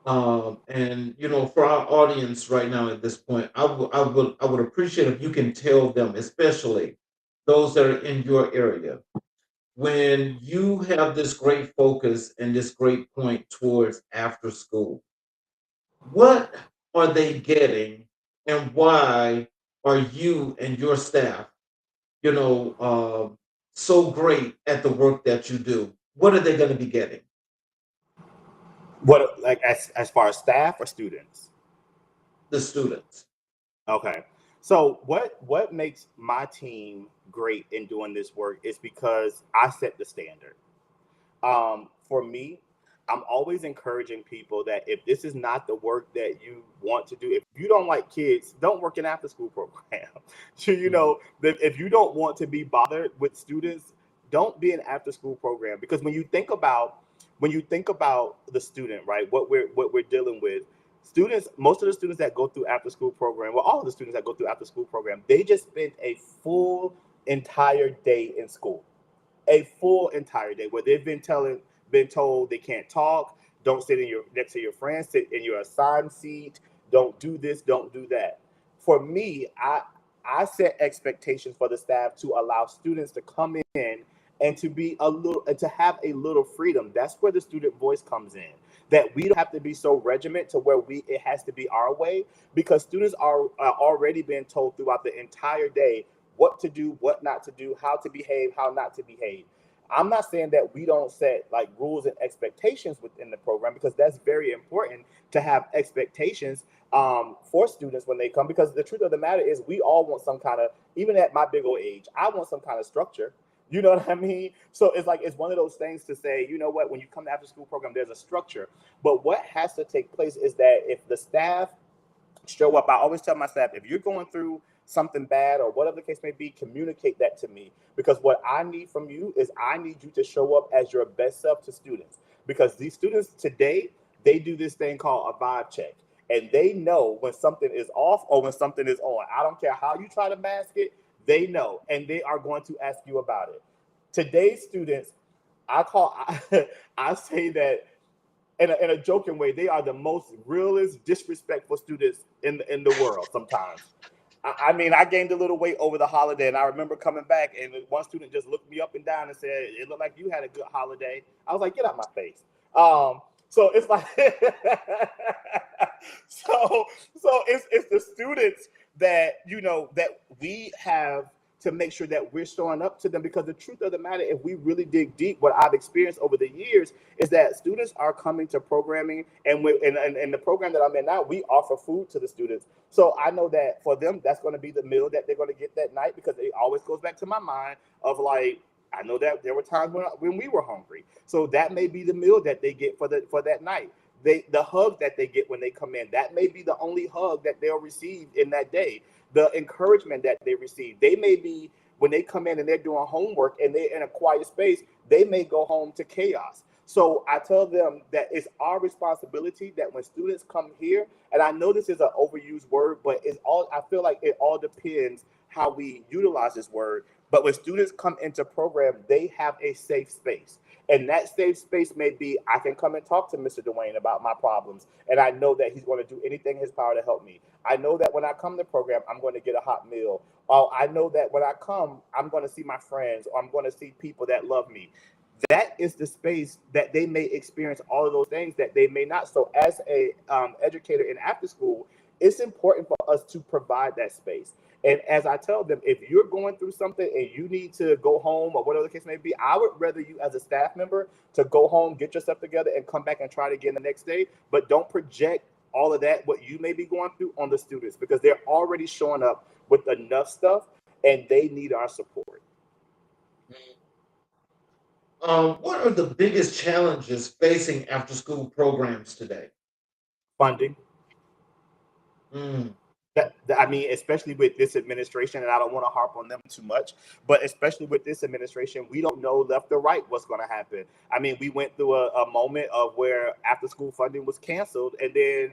and for our audience right now at this point, I would appreciate if you can tell them, especially those that are in your area, when you have this great focus and this great point towards after school, what are they getting, and why are you and your staff, you know, so great at the work that you do? What are they going to be getting? What, like, as far as staff or students? The students. Okay. So what makes my team great in doing this work is because I set the standard. For me, I'm always encouraging people that if this is not the work that you want to do, if you don't like kids, don't work an after school program. So, if you don't want to be bothered with students, don't be an after school program. Because when you think about the student, right, what we're dealing with, students, most of the students that go through after school program, well, all of the students that go through after school program, they just spent a full entire day in school, a full entire day where they've been told they can't talk, don't sit in your next to your friends, sit in your assigned seat, don't do this, don't do that. For me, I set expectations for the staff to allow students to come in and to be a little and to have a little freedom. That's where the student voice comes in. That we don't have to be so regiment to where it has to be our way, because students are already being told throughout the entire day what to do, what not to do, how to behave, how not to behave. I'm not saying that we don't set like rules and expectations within the program, because that's very important to have expectations for students when they come. Because the truth of the matter is, we all want some kind of, even at my big old age, I want some kind of structure. You know what I mean? So it's like, it's one of those things to say, you know what, when you come to after school program, there's a structure. But what has to take place is that if the staff show up. I always tell my staff, if you're going through something bad or whatever the case may be, communicate that to me. Because what I need from you is, I need you to show up as your best self to students. Because these students today, they do this thing called a vibe check. And they know when something is off or when something is on. I don't care how you try to mask it, they know. And they are going to ask you about it. Today's students, I say that in a joking way, they are the most realest, disrespectful students in the world sometimes. I mean, I gained a little weight over the holiday, and I remember coming back, and one student just looked me up and down and said, "It looked like you had a good holiday." I was like, "Get out my face." So it's like, so it's the students that that we have to make sure that we're showing up to them. Because the truth of the matter, if we really dig deep, what I've experienced over the years is that students are coming to programming, and in the program that I'm in now, we offer food to the students. So I know that for them, that's going to be the meal that they're going to get that night, because it always goes back to my mind of like, I know that there were times when we were hungry. So that may be the meal that they get for that night. The hug that they get when they come in, that may be the only hug that they'll receive in that day. The encouragement that they receive, they may be, when they come in and they're doing homework and they're in a quiet space, they may go home to chaos. So I tell them that it's our responsibility that when students come here, and I know this is an overused word, but I feel like it all depends how we utilize this word. But when students come into program, they have a safe space. And that safe space may be, I can come and talk to Mr. Dwayne about my problems, and I know that he's going to do anything in his power to help me. I know that when I come to program, I'm going to get a hot meal. I know that when I come, I'm going to see my friends, or I'm going to see people that love me. That is the space that they may experience all of those things that they may not. So as a educator in after school, it's important for us to provide that space. And as I tell them, if you're going through something and you need to go home or whatever the case may be, I would rather you as a staff member to go home, get yourself together, and come back and try it again the next day. But don't project all of that, what you may be going through, on the students, because they're already showing up with enough stuff and they need our support. What are the biggest challenges facing after school programs today? Funding. Mm. I mean, especially with this administration, and I don't want to harp on them too much, but especially with this administration, we don't know left or right what's going to happen. I mean, we went through a moment of where after school funding was canceled, and then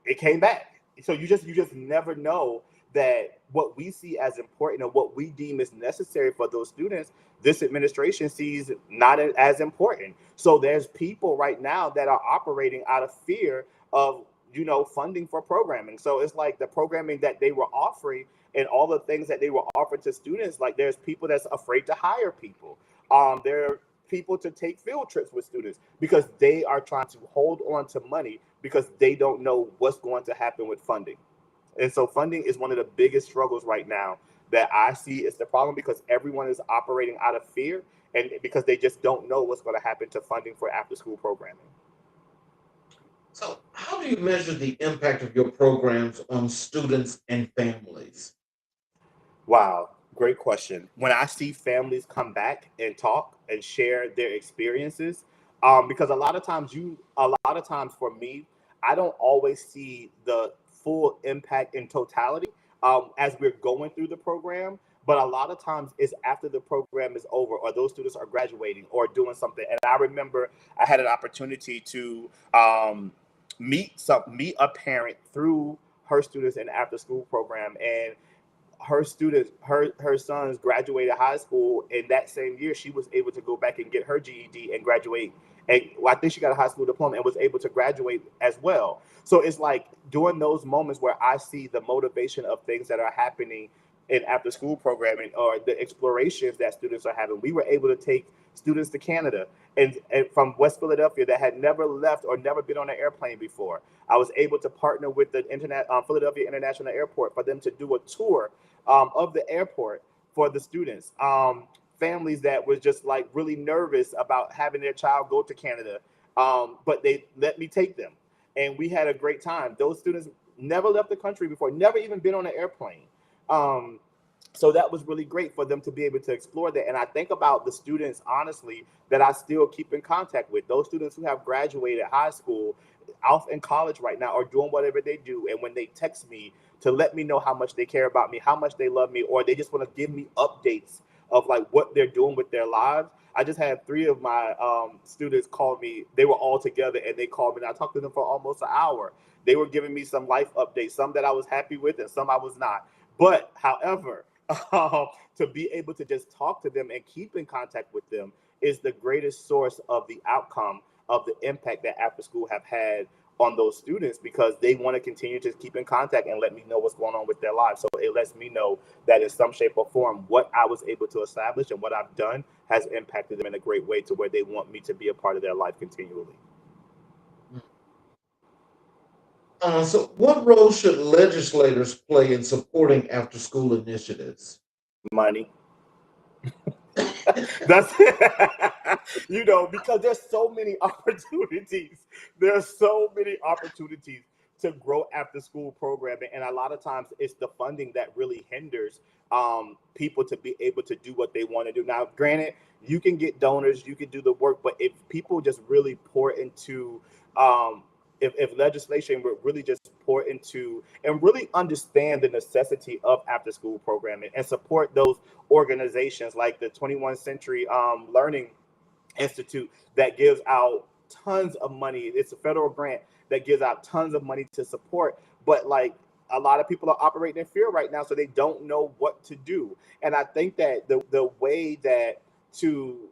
it came back. So you just never know that what we see as important and what we deem is necessary for those students, this administration sees not as important. So there's people right now that are operating out of fear of funding for programming. So it's like the programming that they were offering and all the things that they were offering to students, like there's people that's afraid to hire people. There are people to take field trips with students because they are trying to hold on to money because they don't know what's going to happen with funding. And so funding is one of the biggest struggles right now that I see is the problem, because everyone is operating out of fear and because they just don't know what's going to happen to funding for after school programming. So, how do you measure the impact of your programs on students and families? Wow. Great question. When I see families come back and talk and share their experiences, because a lot of times for me, I don't always see the full impact in totality as we're going through the program. But a lot of times it's after the program is over or those students are graduating or doing something. And I remember I had an opportunity to meet a parent through her students in after school program, and her sons graduated high school, and that same year she was able to go back and get her GED and graduate. And well, I think she got a high school diploma and was able to graduate as well. So it's like during those moments where I see the motivation of things that are happening in after school programming or the explorations that students are having. We were able to take students to Canada and from West Philadelphia that had never left or never been on an airplane before. I was able to partner with the Philadelphia International Airport for them to do a tour of the airport for the students. Families that was just like really nervous about having their child go to Canada, but they let me take them, and we had a great time. Those students never left the country before, never even been on an airplane. Um, so that was really great for them to be able to explore that. And I think about the students, honestly, that I still keep in contact with, those students who have graduated high school, out in college right now, or doing whatever they do. And when they text me to let me know how much they care about me, how much they love me, or they just want to give me updates of like what they're doing with their lives. I just had three of my students call me. They were all together and they called me, and I talked to them for almost an hour. They were giving me some life updates, some that I was happy with and some I was not. But however, to be able to just talk to them and keep in contact with them is the greatest source of the outcome of the impact that after school have had on those students, because they want to continue to keep in contact and let me know what's going on with their lives. So it lets me know that in some shape or form, what I was able to establish and what I've done has impacted them in a great way to where they want me to be a part of their life continually. So, what role should legislators play in supporting after school initiatives? Money. That's because there's so many opportunities. There's so many opportunities to grow after school programming, and a lot of times it's the funding that really hinders people to be able to do what they want to do. Now, granted, you can get donors, you can do the work, but if people just really pour into if legislation would really just pour into and really understand the necessity of after school programming and support those organizations like the 21st Century Learning Institute that gives out tons of money. It's a federal grant that gives out tons of money to support, but like a lot of people are operating in fear right now, so they don't know what to do. And I think that the way that to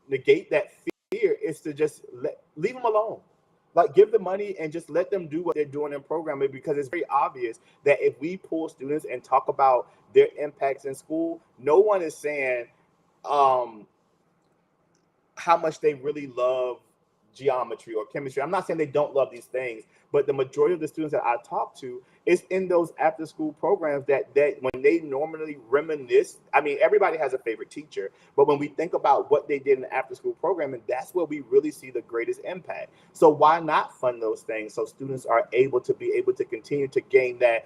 negate that fear is to just leave them alone. Like give the money and just let them do what they're doing in programming, because it's very obvious that if we pull students and talk about their impacts in school, no one is saying um, how much they really love geometry or chemistry. I'm not saying they don't love these things, but the majority of the students that I talk to is in those after school programs that when they normally reminisce, I mean, everybody has a favorite teacher, but when we think about what they did in the after school programming, that's where we really see the greatest impact. So why not fund those things so students are able to continue to gain that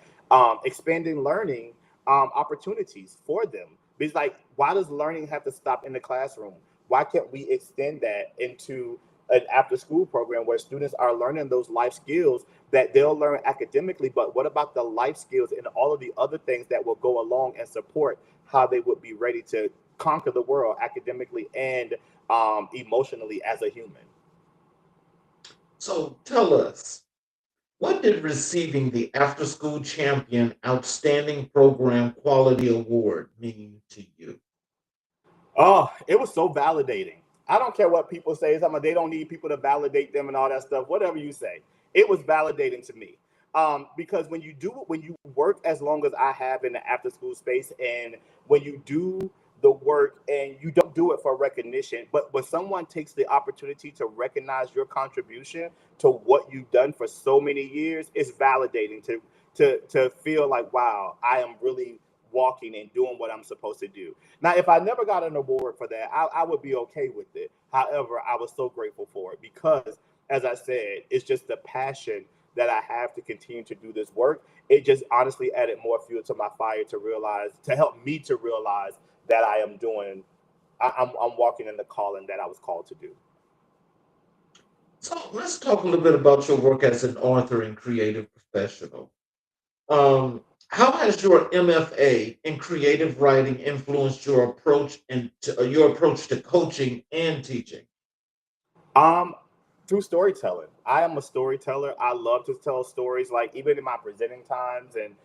expanding learning opportunities for them? Because like, why does learning have to stop in the classroom? Why can't we extend that into an after school program where students are learning those life skills that they'll learn academically, but what about the life skills and all of the other things that will go along and support how they would be ready to conquer the world academically and emotionally as a human? So, tell us, what did receiving the After School Champion Outstanding Program Quality Award mean to you? Oh, it was so validating. I don't care what people say. Something they don't need people to validate them and all that stuff. Whatever you say, it was validating to me. Because when you work as long as I have in the after school space, and when you do the work and you don't do it for recognition, but when someone takes the opportunity to recognize your contribution to what you've done for so many years, it's validating to feel like, wow, I am really walking and doing what I'm supposed to do. Now, if I never got an award for that, I would be okay with it. However, I was so grateful for it because, as I said, it's just the passion that I have to continue to do this work, it just honestly added more fuel to my fire to help me to realize that I'm walking in the calling that I was called to do. So let's talk a little bit about your work as an author and creative professional. How has your MFA in creative writing influenced your approach to coaching and teaching? Um, Through storytelling. I am a storyteller. I love to tell stories, like even in my presenting times and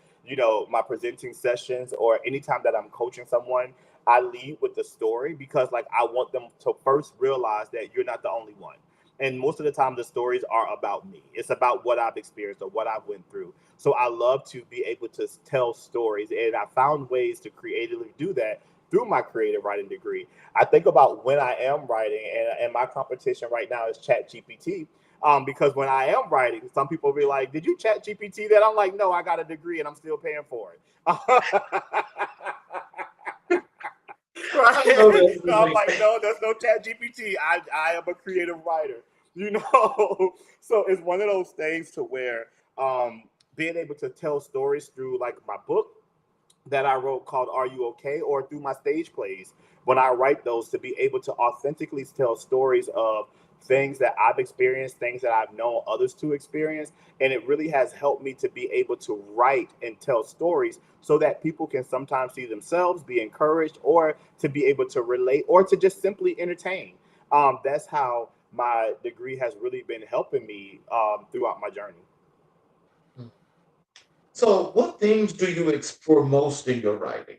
my presenting sessions, or anytime that I'm coaching someone, I lead with the story because like I want them to first realize that you're not the only one. And most of the time the stories are about me. It's about what I've experienced or what I've went through. So I love to be able to tell stories, and I found ways to creatively do that through my creative writing degree. I think about when I am writing, and my competition right now is Chat GPT. Because when I am writing, some people be like, "Did you Chat GPT that?" I'm like, "No, I got a degree and I'm still paying for it." I know Right? that's So I'm like, right. "No, there's no Chat GPT. I am a creative writer." You know, so it's one of those things to where um, being able to tell stories through like my book that I wrote called Are You Okay? Or through my stage plays, when I write those, to be able to authentically tell stories of things that I've experienced, things that I've known others to experience. And it really has helped me to be able to write and tell stories so that people can sometimes see themselves, be encouraged, or to be able to relate, or to just simply entertain. That's how my degree has really been helping me throughout my journey. So, what themes do you explore most in your writing?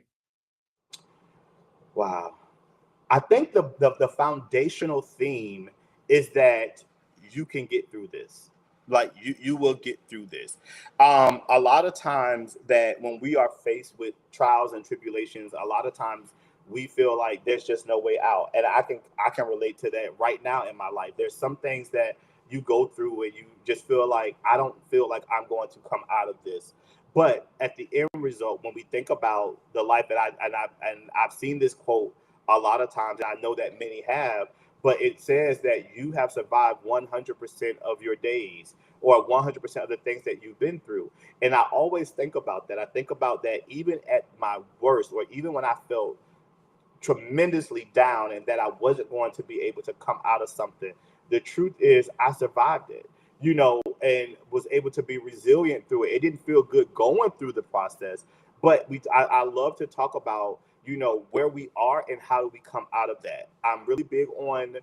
Wow. I think the foundational theme is that you can get through this. Like you will get through this. A lot of times that when we are faced with trials and tribulations, a lot of times we feel like there's just no way out. And I can relate to that right now in my life. There's some things that you go through where you just feel like I don't feel like I'm going to come out of this. But at the end result, when we think about the life that I've seen this quote a lot of times, and I know that many have, but it says that you have survived 100% of your days, or 100% of the things that you've been through. And I always think about that. I think about that even at my worst, or even when I felt tremendously down and that I wasn't going to be able to come out of something. The truth is, I survived it, and was able to be resilient through it. It didn't feel good going through the process, but I love to talk about, where we are and how do we come out of that. I'm really big on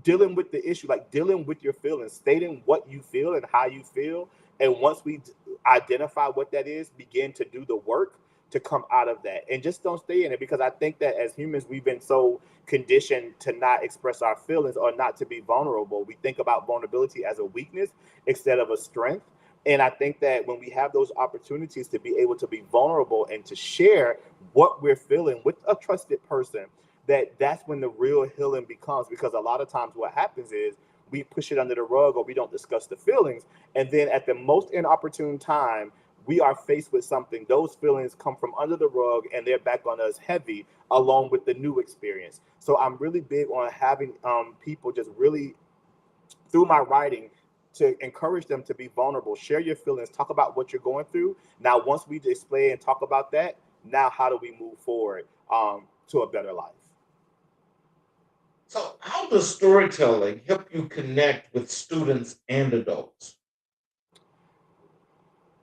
dealing with the issue, like dealing with your feelings, stating what you feel and how you feel. And once we identify what that is, begin to do the work to come out of that, and just don't stay in it. Because I think that as humans, we've been so conditioned to not express our feelings or not to be vulnerable. We think about vulnerability as a weakness instead of a strength. And I think that when we have those opportunities to be able to be vulnerable and to share what we're feeling with a trusted person, that's when the real healing becomes. Because a lot of times what happens is we push it under the rug, or we don't discuss the feelings, and then at the most inopportune time we are faced with something, those feelings come from under the rug and they're back on us heavy, along with the new experience. So I'm really big on having people just really, through my writing, to encourage them to be vulnerable, share your feelings, talk about what you're going through. Now once we display and talk about that, now how do we move forward to a better life? So, how does storytelling help you connect with students and adults?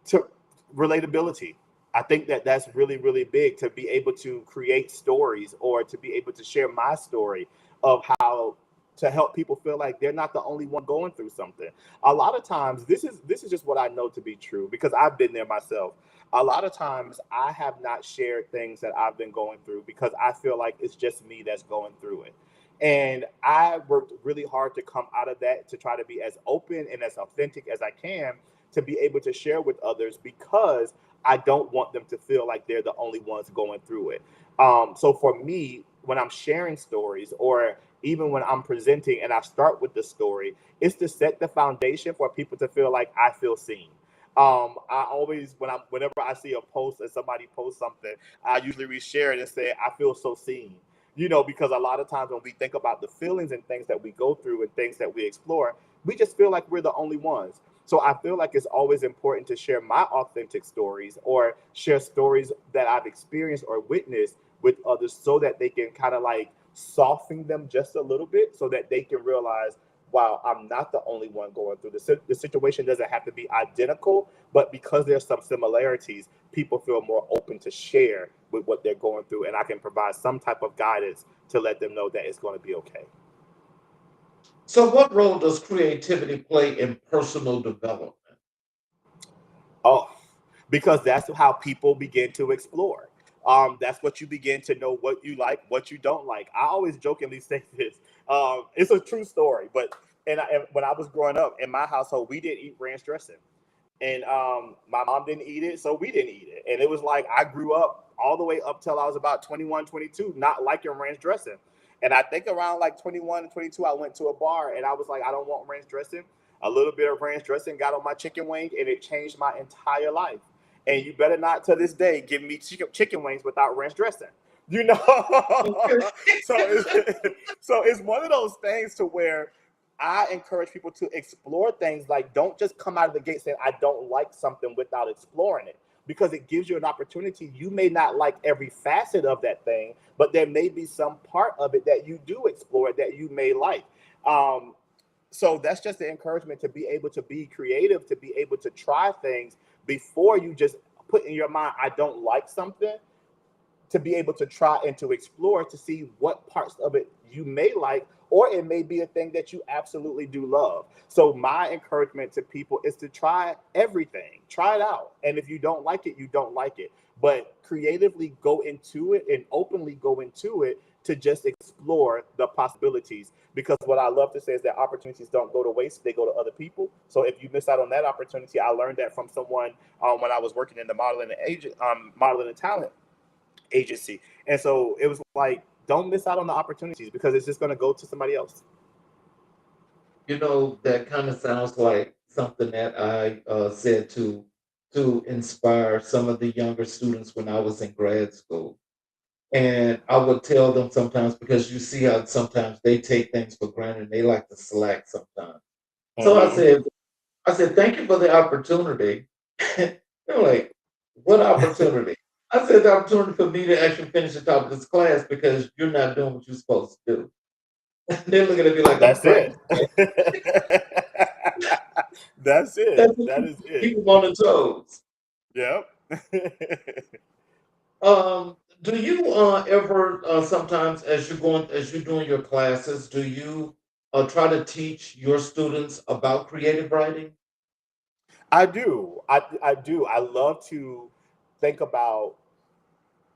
To relatability. I think that that's really, really big, to be able to create stories, or to be able to share my story of how to help people feel like they're not the only one going through something. A lot of times, this is just what I know to be true because I've been there myself. A lot of times I have not shared things that I've been going through because I feel like it's just me that's going through it. And I worked really hard to come out of that, to try to be as open and as authentic as I can, to be able to share with others, because I don't want them to feel like they're the only ones going through it. So for me, when I'm sharing stories, or even when I'm presenting and I start with the story, it's to set the foundation for people to feel like I feel seen. I always, whenever I see a post and somebody posts something, I usually reshare it and say, I feel so seen. Because a lot of times when we think about the feelings and things that we go through and things that we explore, we just feel like we're the only ones. So I feel like it's always important to share my authentic stories or share stories that I've experienced or witnessed with others so that they can kind of like soften them just a little bit so that they can realize, wow, I'm not the only one going through this. The situation doesn't have to be identical, but because there's some similarities, people feel more open to share with what they're going through. And I can provide some type of guidance to let them know that it's going to be okay. So, what role does creativity play in personal development? Oh, because that's how people begin to explore. That's what you begin to know what you like, what you don't like. I always jokingly say this. It's a true story, but and when I was growing up in my household, we didn't eat ranch dressing, and my mom didn't eat it, so we didn't eat it. And it was like I grew up all the way up till I was about 21, 22, not liking ranch dressing. And I think around like 21 and 22, I went to a bar and I was like, I don't want ranch dressing. A little bit of ranch dressing got on my chicken wing and it changed my entire life. And you better not to this day give me chicken wings without ranch dressing. You know, so it's one of those things to where I encourage people to explore things. Like, don't just come out of the gate saying I don't like something without exploring it, because it gives you an opportunity. You may not like every facet of that thing, but there may be some part of it that you do explore that you may like. Um, so that's just the encouragement to be able to be creative, to be able to try things before you just put in your mind, I don't like something, to be able to try and to explore to see what parts of it you may like, or it may be a thing that you absolutely do love. So my encouragement to people is to try everything, try it out. And if you don't like it, you don't like it. But creatively go into it and openly go into it to just explore the possibilities. Because what I love to say is that opportunities don't go to waste, they go to other people. So if you miss out on that opportunity, I learned that from someone when I was working in the modeling and talent agency. And so it was like, don't miss out on the opportunities because it's just going to go to somebody else. You know, that kind of sounds like something that I said to inspire some of the younger students when I was in grad school. And I would tell them sometimes, because you see how sometimes they take things for granted and they like to slack sometimes. So Mm-hmm. I said, thank you for the opportunity. They're like, what opportunity? I said, the opportunity for me to actually finish the top of this class because you're not doing what you're supposed to do. They're looking at me like I'm That's crazy. it. That's That's it. what That is it. keep them on the toes. Yep. Do you ever sometimes as you're doing your classes, do you try to teach your students about creative writing? I do. I do. I love to think about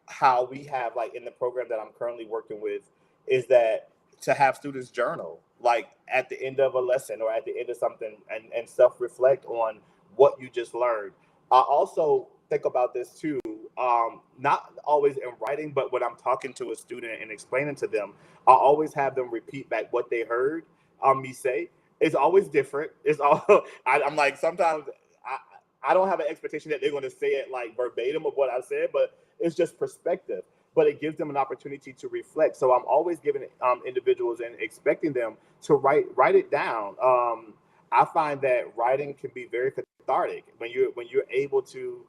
how we have, like, in the program that I'm currently working with, is that to have students journal like at the end of a lesson or at the end of something, and self-reflect on what you just learned. I also think about this too, not always in writing, but when I'm talking to a student and explaining to them, I always have them repeat back what they heard me say. It's always different. It's all I'm like, sometimes I don't have an expectation that they're going to say it like verbatim of what I said, but it's just perspective. But it gives them an opportunity to reflect. So I'm always giving individuals and expecting them to write it down. I find that writing can be very cathartic when you're able to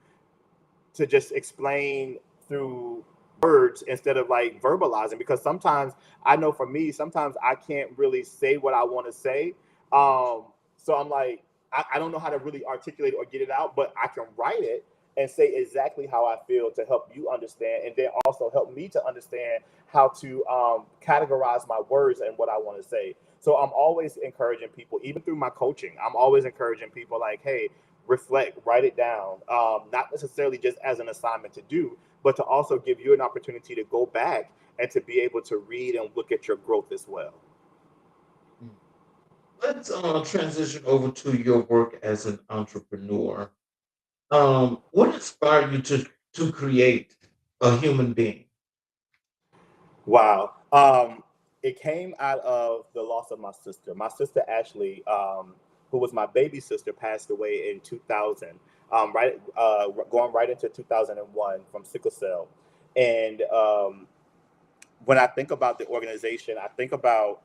just explain through words instead of like verbalizing, because sometimes I know for me sometimes I can't really say what I want to say. So I'm like, I don't know how to really articulate or get it out, but I can write it and say exactly how I feel to help you understand, and then also help me to understand how to categorize my words and what I want to say. So I'm always encouraging people, even through my coaching, I'm always encouraging people like, hey, reflect, write it down, not necessarily just as an assignment to do, but to also give you an opportunity to go back and to be able to read and look at your growth as well. Mm. Let's transition over to your work as an entrepreneur. What inspired you to create a human being? Wow. It came out of the loss of my sister. My sister Ashley, who was my baby sister, passed away in 2000. Going right into 2001 from sickle cell. And when I think about the organization, I think about,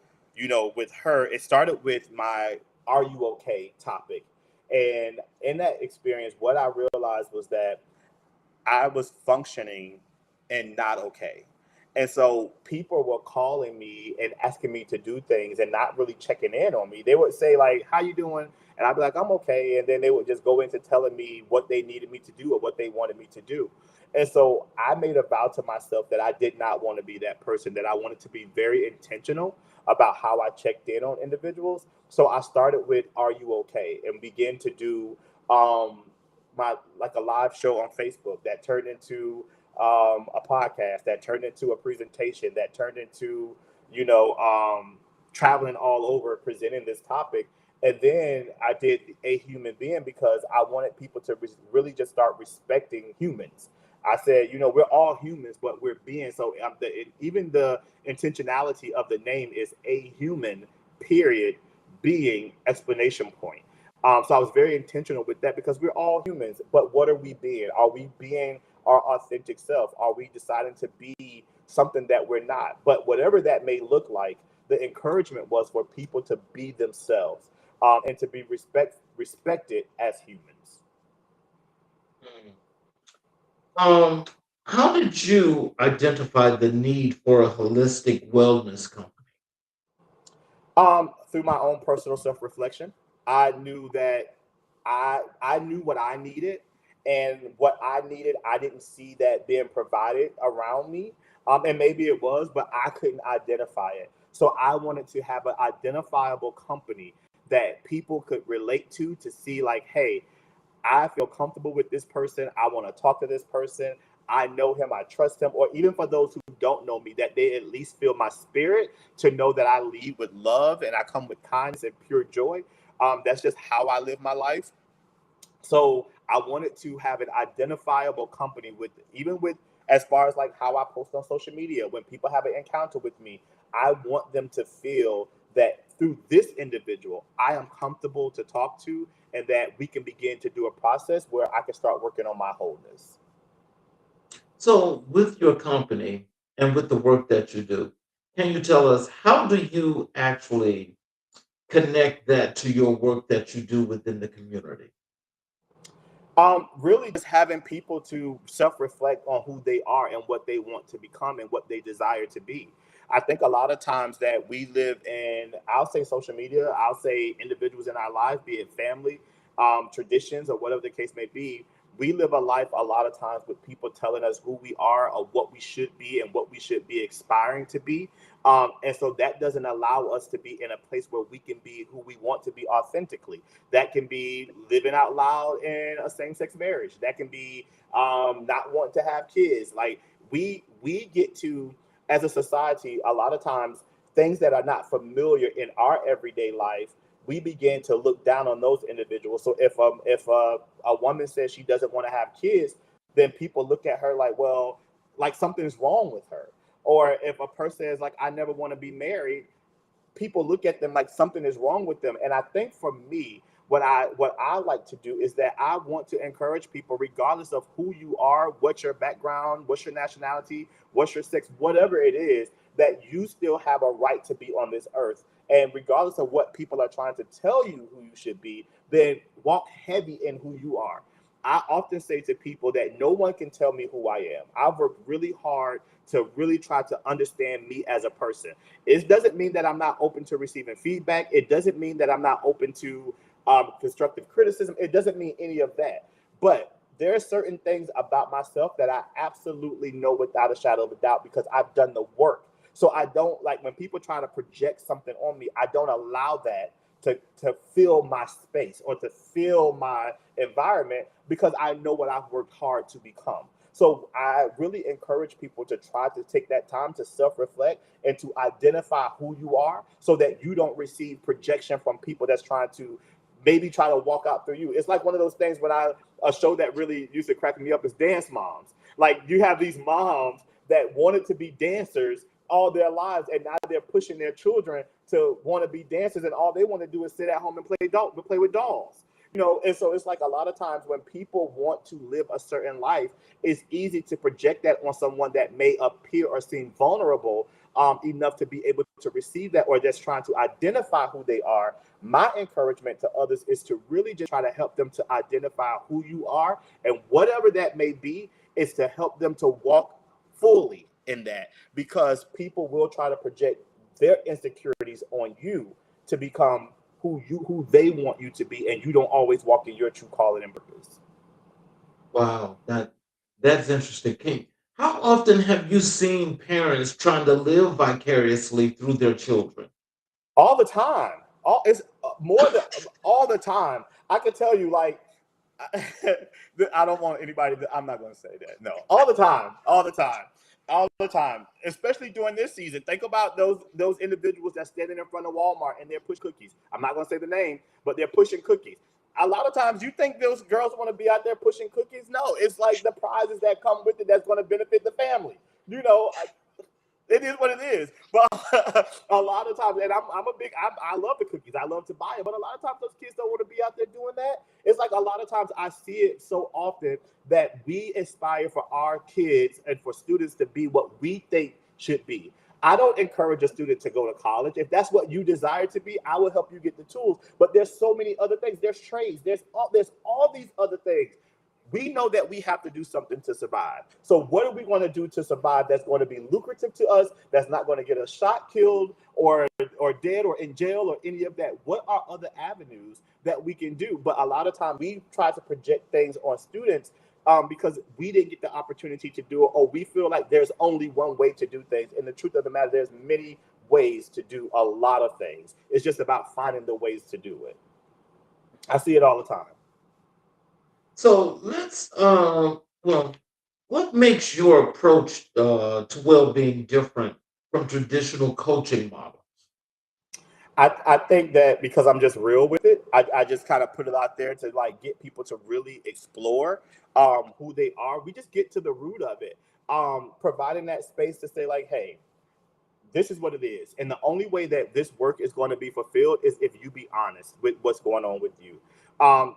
with her, it started with my "Are you okay?" topic. And in that experience, what I realized was that I was functioning and not okay. And so people were calling me and asking me to do things and not really checking in on me. They would say like, "How you doing?" And I'd be like, "I'm okay." And then they would just go into telling me what they needed me to do or what they wanted me to do. And so I made a vow to myself that I did not want to be that person, that I wanted to be very intentional about how I checked in on individuals. So I started with "Are you okay?" and began to do um my like a live show on Facebook that turned into a podcast, that turned into a presentation, that turned into you know traveling all over presenting this topic. And then I did a human being because I wanted people to really just start respecting humans. I said, we're all humans, but we're beings. So even the intentionality of the name is a human, period, being, explanation point. So I was very intentional with that because we're all humans. But what are we being? Are we being our authentic self? Are we deciding to be something that we're not? But whatever that may look like, the encouragement was for people to be themselves, and to be respected as humans. Mm. Um, how did you identify the need for a holistic wellness company? Through my own personal self-reflection, I knew that I knew what I needed, and what I needed, I didn't see that being provided around me. And maybe it was, but I couldn't identify it. So I wanted to have an identifiable company that people could relate to see like, hey, I feel comfortable with this person. I want to talk to this person. I know him. I trust him. Or even for those who don't know me, that they at least feel my spirit to know that I lead with love and I come with kindness and pure joy. That's just how I live my life. So I wanted to have an identifiable company with, even with as far as like how I post on social media. When people have an encounter with me, I want them to feel that through this individual, I am comfortable to talk to, and that we can begin to do a process where I can start working on my wholeness. So, with your company and with the work that you do, can you tell us how do you actually connect that to your work that you do within the community? Really just having people to self-reflect on who they are and what they want to become and what they desire to be. I think a lot of times that we live in, I'll say social media, I'll say individuals in our lives, be it family, traditions, or whatever the case may be. We live a life a lot of times with people telling us who we are or what we should be and what we should be aspiring to be. And so that doesn't allow us to be in a place where we can be who we want to be authentically. That can be living out loud in a same-sex marriage. That can be not wanting to have kids. Like we get to, as a society, a lot of times things that are not familiar in our everyday life, we begin to look down on those individuals. So if a woman says she doesn't want to have kids, then people look at her like, well, like something's wrong with her. Or if a person is like, I never want to be married, people look at them like something is wrong with them. And I think for me, what I like to do is that I want to encourage people, regardless of who you are, what's your background, what's your nationality, what's your sex, whatever it is, that you still have a right to be on this earth. And regardless of what people are trying to tell you who you should be, then walk heavy in who you are. I often say to people that no one can tell me who I am. I've worked really hard to really try to understand me as a person. It doesn't mean that I'm not open to receiving feedback. It doesn't mean that I'm not open to constructive criticism. It doesn't mean any of that. But there are certain things about myself that I absolutely know without a shadow of a doubt because I've done the work. So I don't like when people try to project something on me, I don't allow that to fill my space or to fill my environment because I know what I've worked hard to become. So I really encourage people to try to take that time to self-reflect and to identify who you are so that you don't receive projection from people that's trying to maybe try to walk out through you. It's like one of those things when a show that really used to crack me up is Dance Moms. Like you have these moms that wanted to be dancers all their lives, and now they're pushing their children to want to be dancers, and all they want to do is sit at home and play with dolls. And so it's like a lot of times when people want to live a certain life, it's easy to project that on someone that may appear or seem vulnerable enough to be able to receive that, or just trying to identify who they are. My encouragement to others is to really just try to help them to identify who you are, and whatever that may be, is to help them to walk fully in that, because people will try to project their insecurities on you to become who they want you to be, and you don't always walk in your true calling and purpose. Wow, that's interesting. How often have you seen parents trying to live vicariously through their children? All the time. All it's more than all the time. I can tell you, like, I don't want anybody to, I'm not going to say that. No, all the time, all the time, all the time. Especially during this season. Think about those individuals that's standing in front of Walmart and they're pushing cookies. I'm not going to say the name, but they're pushing cookies. A lot of times, you think those girls want to be out there pushing cookies? No, it's like the prizes that come with it that's going to benefit the family. You know, it is what it is. But a lot of times, and I love the cookies. I love to buy it. But a lot of times those kids don't want to be out there doing that. It's like a lot of times I see it so often that we aspire for our kids and for students to be what we think should be. I don't encourage a student to go to college. If that's what you desire to be, I will help you get the tools. But there's so many other things. There's trades. There's all these other things. We know that we have to do something to survive. So what are we going to do to survive that's going to be lucrative to us, that's not going to get us shot, killed, or dead, or in jail, or any of that? What are other avenues that we can do? But a lot of time we try to project things on students because we didn't get the opportunity to do it, or we feel like there's only one way to do things. And the truth of the matter, there's many ways to do a lot of things. It's just about finding the ways to do it. I see it all the time. So well, what makes your approach to well-being different from traditional coaching models? I think that because I'm just real with it, I just kind of put it out there to like get people to really explore who they are. We just get to the root of it. Providing that space to say, like, hey, this is what it is. And the only way that this work is going to be fulfilled is if you be honest with what's going on with you.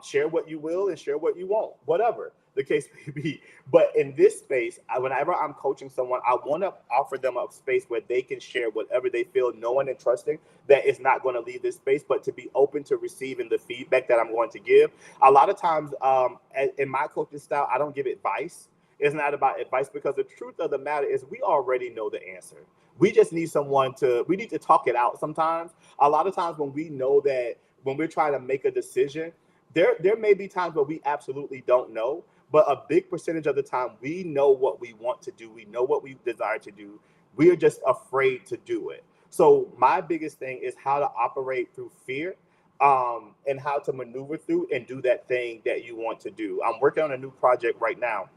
Share what you will and share what you won't, whatever the case may be. But in this space, whenever I'm coaching someone, I want to offer them a space where they can share whatever they feel, knowing and trusting that it's not going to leave this space, but to be open to receiving the feedback that I'm going to give. A lot of times in my coaching style, I don't give advice. It's not about advice, because the truth of the matter is we already know the answer. We just need we need to talk it out sometimes. A lot of times when we know that, when we're trying to make a decision, there may be times where we absolutely don't know, but a big percentage of the time we know what we want to do. We know what we desire to do. We're just afraid to do it. So my biggest thing is how to operate through fear, and how to maneuver through and do that thing that you want to do. I'm working on a new project right now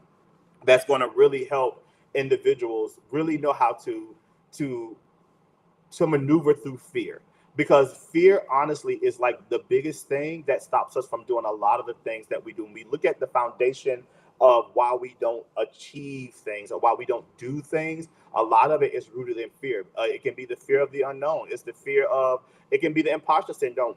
that's going to really help individuals really know how to maneuver through fear, because fear honestly is like the biggest thing that stops us from doing a lot of the things that we do. When we look at the foundation of why we don't achieve things or why we don't do things, a lot of it is rooted in fear. It can be the fear of the unknown. It's the fear of, it can be the imposter syndrome.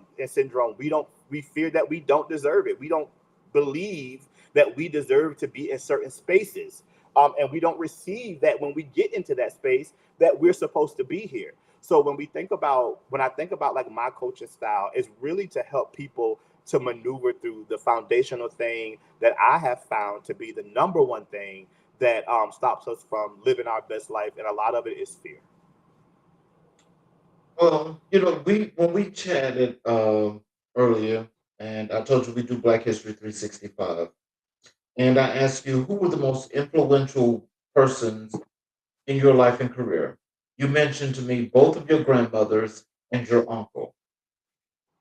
We fear that we don't deserve it. We don't believe that we deserve to be in certain spaces, and we don't receive that when we get into that space that we're supposed to be here. So when I think about like my coaching style, is really to help people to maneuver through the foundational thing that I have found to be the number one thing that stops us from living our best life, and a lot of it is fear. Well, we when we chatted earlier, and I told you we do Black History 365, and I asked you who were the most influential persons in your life and career. You mentioned to me both of your grandmothers and your uncle.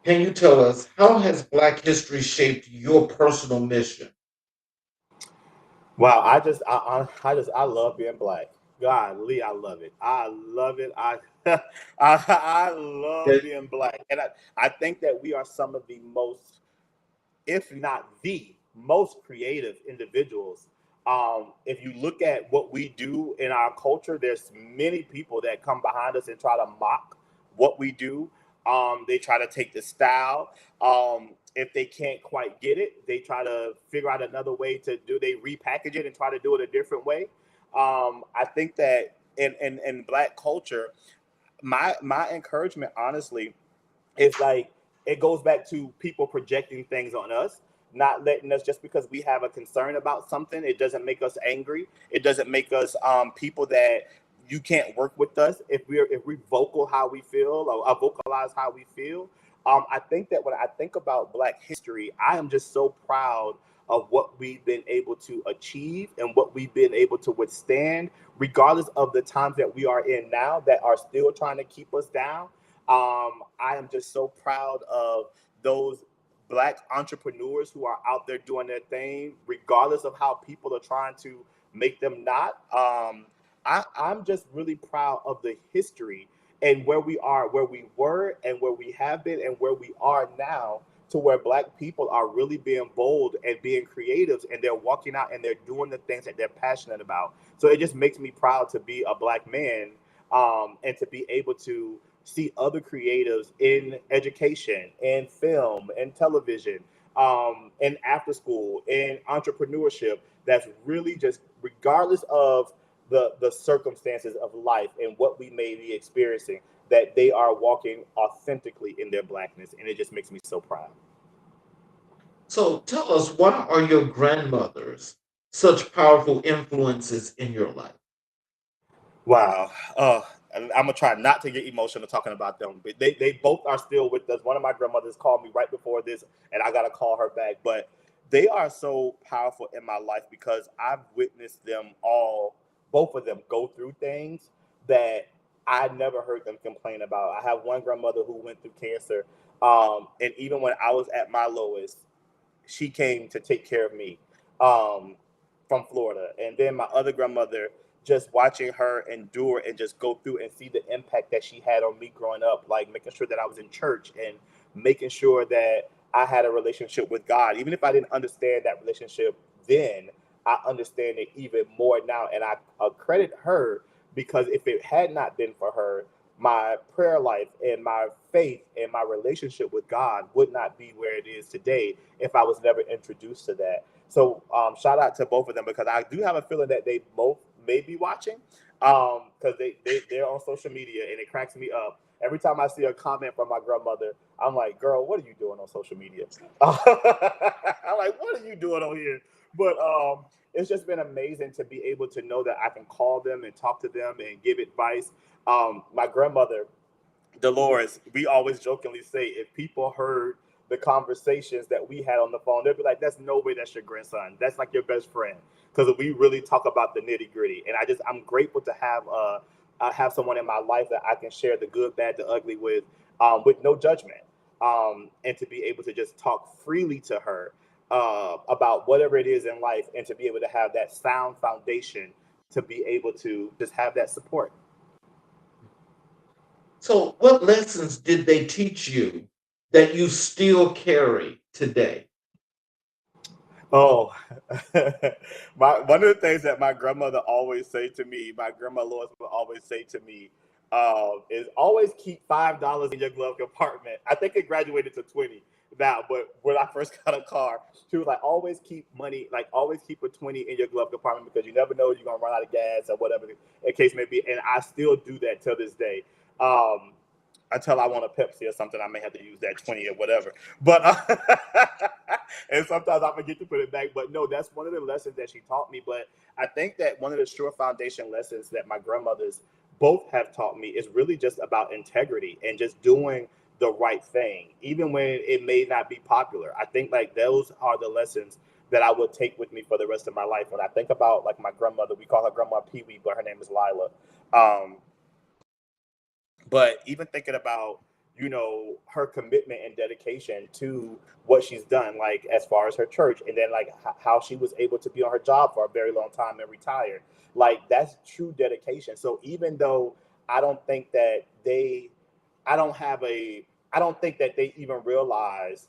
Can you tell us how has Black history shaped your personal mission? Wow, I love being black. God, Lee, I love it. I love it. I love Okay. being black, and I think that we are some of the most, if not the most creative individuals. If you look at what we do in our culture, there's many people that come behind us and try to mock what we do. They try to take the style. If they can't quite get it, they try to figure out another way to do. They repackage it and try to do it a different way. I think that in Black culture, my encouragement, honestly, is like it goes back to people projecting things on us, not letting us, just because we have a concern about something, it doesn't make us angry. It doesn't make us people that you can't work with us if we vocal how we feel, or vocalize how we feel. I think that when I think about Black history, I am just so proud of what we've been able to achieve and what we've been able to withstand, regardless of the times that we are in now that are still trying to keep us down. I am just so proud of those Black entrepreneurs who are out there doing their thing, regardless of how people are trying to make them not. I'm just really proud of the history and where we are, where we were, and where we have been, and where we are now, to where Black people are really being bold and being creatives, and they're walking out and they're doing the things that they're passionate about. So it just makes me proud to be a Black man, and to be able to see other creatives in education and film and television, and after school and entrepreneurship, that's really just, regardless of the circumstances of life and what we may be experiencing, that they are walking authentically in their Blackness, and it just makes me so proud. So tell us, why are your grandmothers such powerful influences in your life? Wow. And I'm gonna try not to get emotional talking about them, but they both are still with us. One of my grandmothers called me right before this, and I gotta call her back. But they are so powerful in my life because I've witnessed them all, both of them, go through things that I never heard them complain about. I have one grandmother who went through cancer, and even when I was at my lowest, she came to take care of me, um, from Florida. And then my other grandmother, just watching her endure and just go through and see the impact that she had on me growing up, like making sure that I was in church and making sure that I had a relationship with God. Even if I didn't understand that relationship then, I understand it even more now. And I credit her, because if it had not been for her, my prayer life and my faith and my relationship with God would not be where it is today if I was never introduced to that. So shout out to both of them, because I do have a feeling that they both may be watching, because they're on social media, and it cracks me up. Every time I see a comment from my grandmother, I'm like, girl, what are you doing on social media? I'm like, what are you doing on here? But it's just been amazing to be able to know that I can call them and talk to them and give advice. My grandmother, Dolores, we always jokingly say, if people heard the conversations that we had on the phone, they'd be like, "That's no way that's your grandson. That's like your best friend." Because we really talk about the nitty gritty, and I'm grateful to have I have someone in my life that I can share the good, bad, the ugly with no judgment, and to be able to just talk freely to her about whatever it is in life, and to be able to have that sound foundation to be able to just have that support. So, what lessons did they teach you that you still carry today? Oh, my one of the things that my grandmother always say to me, my grandma Lois would always say to me, is always keep $5 in your glove compartment. I think it graduated to 20 now, but when I first got a car, she was like, always keep money, like always keep a 20 in your glove compartment, because you never know you're gonna run out of gas or whatever the case may be. And I still do that till this day. Um, until I want a Pepsi or something, I may have to use that 20 or whatever. But and sometimes I forget to put it back. But no, that's one of the lessons that she taught me. But I think that one of the sure foundation lessons that my grandmothers both have taught me is really just about integrity and just doing the right thing, even when it may not be popular. I think like those are the lessons that I will take with me for the rest of my life. When I think about like my grandmother, we call her Grandma Pee Wee, but her name is Lila. Um, but even thinking about, her commitment and dedication to what she's done, like as far as her church, and then like how she was able to be on her job for a very long time and retire, like that's true dedication. So even though I don't think that they I don't have a I don't think that they even realize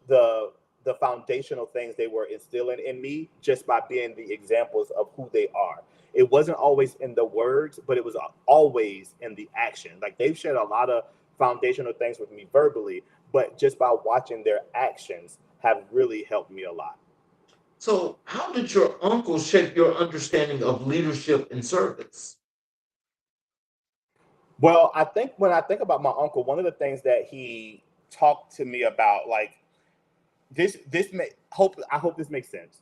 the the foundational things they were instilling in me, just by being the examples of who they are. It wasn't always in the words, but it was always in the action. Like they've shared a lot of foundational things with me verbally, but just by watching their actions have really helped me a lot. So, how did your uncle shape your understanding of leadership and service? Well, I think when I think about my uncle, one of the things that he talked to me about like I hope this makes sense.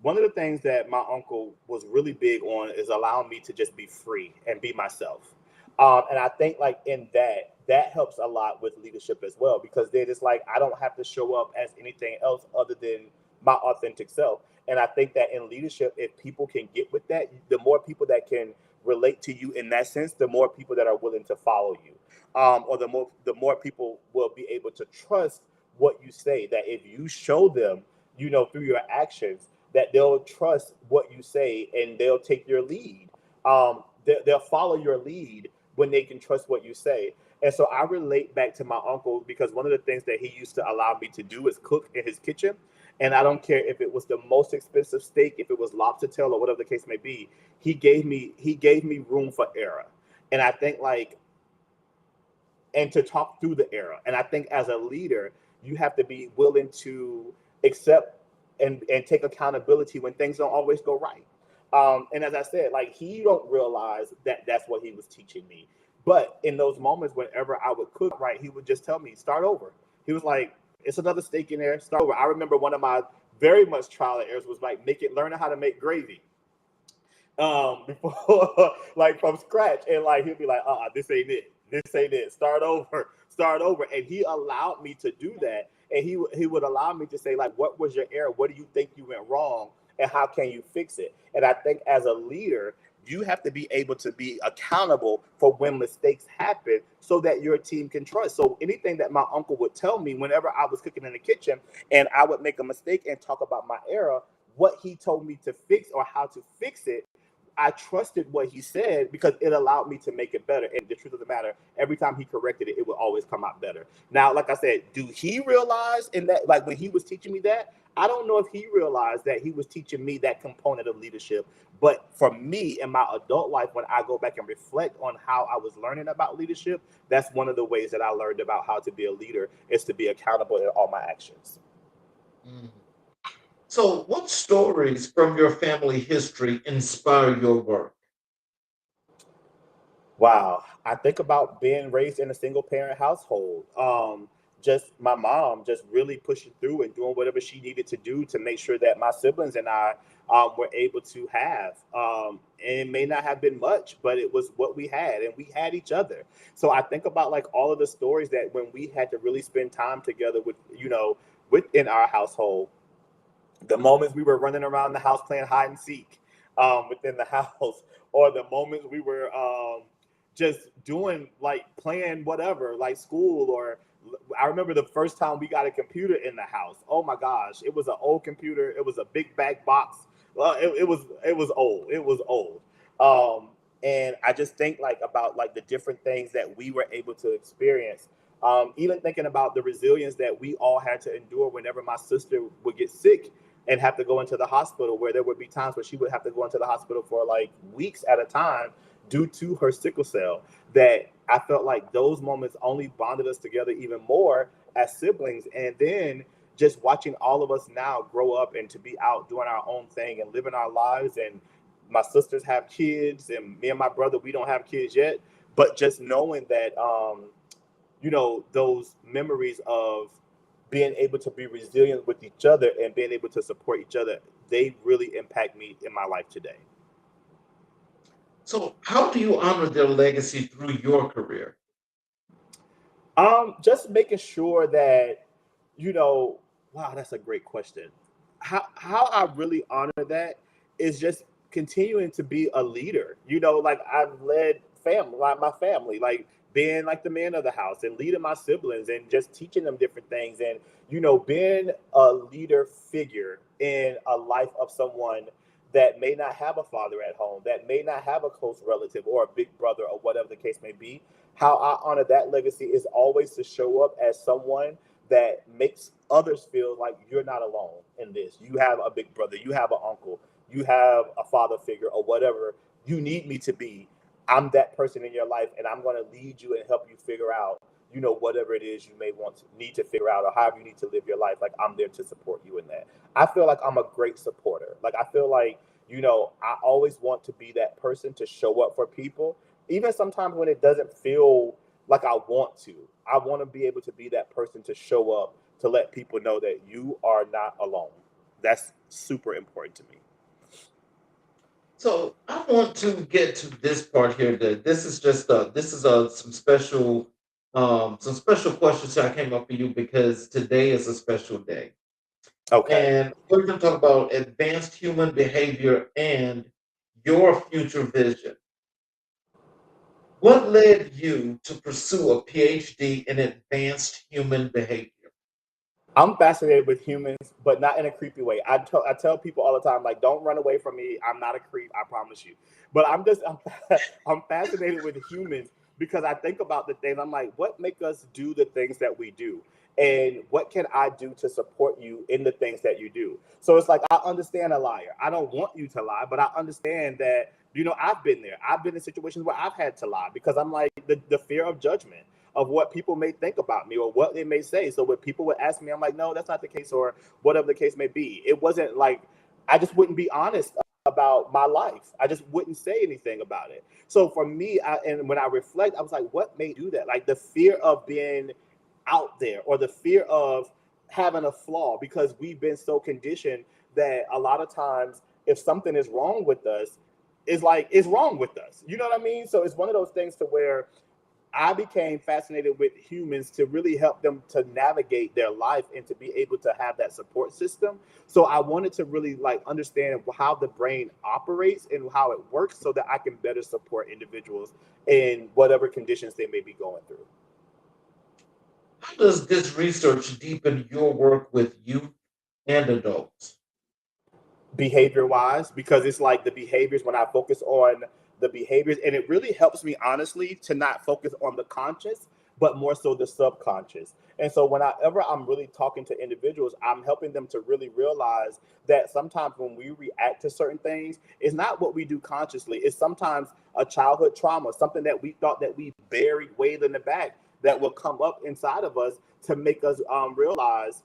One of the things that my uncle was really big on is allowing me to just be free and be myself. And I think like in that helps a lot with leadership as well, because then it's like I don't have to show up as anything else other than my authentic self. And I think that in leadership, if people can get with that, the more people that can relate to you in that sense, the more people that are willing to follow you, or the more people will be able to trust what you say. That if you show them, through your actions, that they'll trust what you say and they'll take your lead. They'll follow your lead when they can trust what you say. And so I relate back to my uncle, because one of the things that he used to allow me to do is cook in his kitchen. And I don't care if it was the most expensive steak, if it was lobster tail or whatever the case may be, he gave me room for error. And I think like, and to talk through the error. And I think as a leader, you have to be willing to accept and take accountability when things don't always go right. And as I said, like he don't realize that that's what he was teaching me. But in those moments, whenever I would cook right, he would just tell me, start over. He was like, it's another steak in there, start over. I remember one of my very much trial and errors was like learning how to make gravy before like from scratch, and like he'll be like, this ain't it, start over, and he allowed me to do that. And he would allow me to say like, what was your error, what do you think you went wrong, and how can you fix it? And I think as a leader, you have to be able to be accountable for when mistakes happen so that your team can trust. So anything that my uncle would tell me whenever I was cooking in the kitchen and I would make a mistake and talk about my error, what he told me to fix or how to fix it, I trusted what he said because it allowed me to make it better. And the truth of the matter, every time he corrected it, it would always come out better. Now, like I said, do he realize in that, like when he was teaching me that, I don't know if he realized that he was teaching me that component of leadership. But for me in my adult life, when I go back and reflect on how I was learning about leadership, that's one of the ways that I learned about how to be a leader, is to be accountable in all my actions. Mm. So, what stories from your family history inspire your work? Wow. I think about being raised in a single parent household. Just my mom just really pushing through and doing whatever she needed to do to make sure that my siblings and I were able to have. And it may not have been much, but it was what we had, and we had each other. So I think about like all of the stories that when we had to really spend time together with, within our household, the moments we were running around the house playing hide and seek within the house, or the moments we were just doing like playing whatever, like school. Or I remember the first time we got a computer in the house. Oh my gosh, it was an old computer. It was a big back box. Well, it was old. It was old. And I just think like about like the different things that we were able to experience. Even thinking about the resilience that we all had to endure whenever my sister would get sick and have to go into the hospital, where there would be times where she would have to go into the hospital for like weeks at a time due to her sickle cell. That I felt like those moments only bonded us together even more as siblings. And then just watching all of us now grow up and to be out doing our own thing and living our lives. And my sisters have kids, and me and my brother, we don't have kids yet. But just knowing that, those memories of being able to be resilient with each other and being able to support each other, they really impact me in my life today. So, how do you honor their legacy through your career? Just making sure that, wow, that's a great question. How I really honor that is just continuing to be a leader. Like I've led family, like my family, like being like the man of the house and leading my siblings and just teaching them different things. And, being a leader figure in a life of someone that may not have a father at home, that may not have a close relative or a big brother or whatever the case may be. How I honor that legacy is always to show up as someone that makes others feel like you're not alone in this. You have a big brother, you have an uncle, you have a father figure, or whatever you need me to be. I'm that person in your life, and I'm going to lead you and help you figure out, whatever it is you may need to figure out, or however you need to live your life. Like I'm there to support you in that. I feel like I'm a great supporter. Like I feel like, I always want to be that person to show up for people, even sometimes when it doesn't feel like I want to. I want to be able to be that person to show up to let people know that you are not alone. That's super important to me. So I want to get to this part here. That this is just this is some special questions that I came up for you because today is a special day, Okay. and we're going to talk about advanced human behavior and your future vision. What led you to pursue a PhD in advanced human behavior? I'm fascinated with humans, but not in a creepy way. I tell people all the time, like, don't run away from me. I'm not a creep, I promise you. But I'm fascinated with humans because I think about the things. I'm like, what make us do the things that we do, and what can I do to support you in the things that you do? So it's like I understand a liar. I don't want you to lie, but I understand that I've been there. I've been in situations where I've had to lie because I'm like the fear of judgment of what people may think about me or what they may say. So when people would ask me, I'm like, no, that's not the case, or whatever the case may be. It wasn't like I just wouldn't be honest about my life. I just wouldn't say anything about it. So for me, and when I reflect, I was like, what made do that? Like the fear of being out there or the fear of having a flaw because we've been so conditioned that a lot of times if something is wrong with us, it's like it's wrong with us. You know what I mean? So it's one of those things to where I became fascinated with humans to really help them to navigate their life and to be able to have that support system. So I wanted to really like understand how the brain operates and how it works so that I can better support individuals in whatever conditions they may be going through. How does this research deepen your work with youth and adults? Behavior wise, because it's like the behaviors when I focus on the behaviors, and it really helps me honestly to not focus on the conscious but more so the subconscious. And so whenever I'm really talking to individuals, I'm helping them to really realize that sometimes when we react to certain things, it's not what we do consciously. It's sometimes a childhood trauma, something that we thought that we buried way in the back that will come up inside of us to make us realize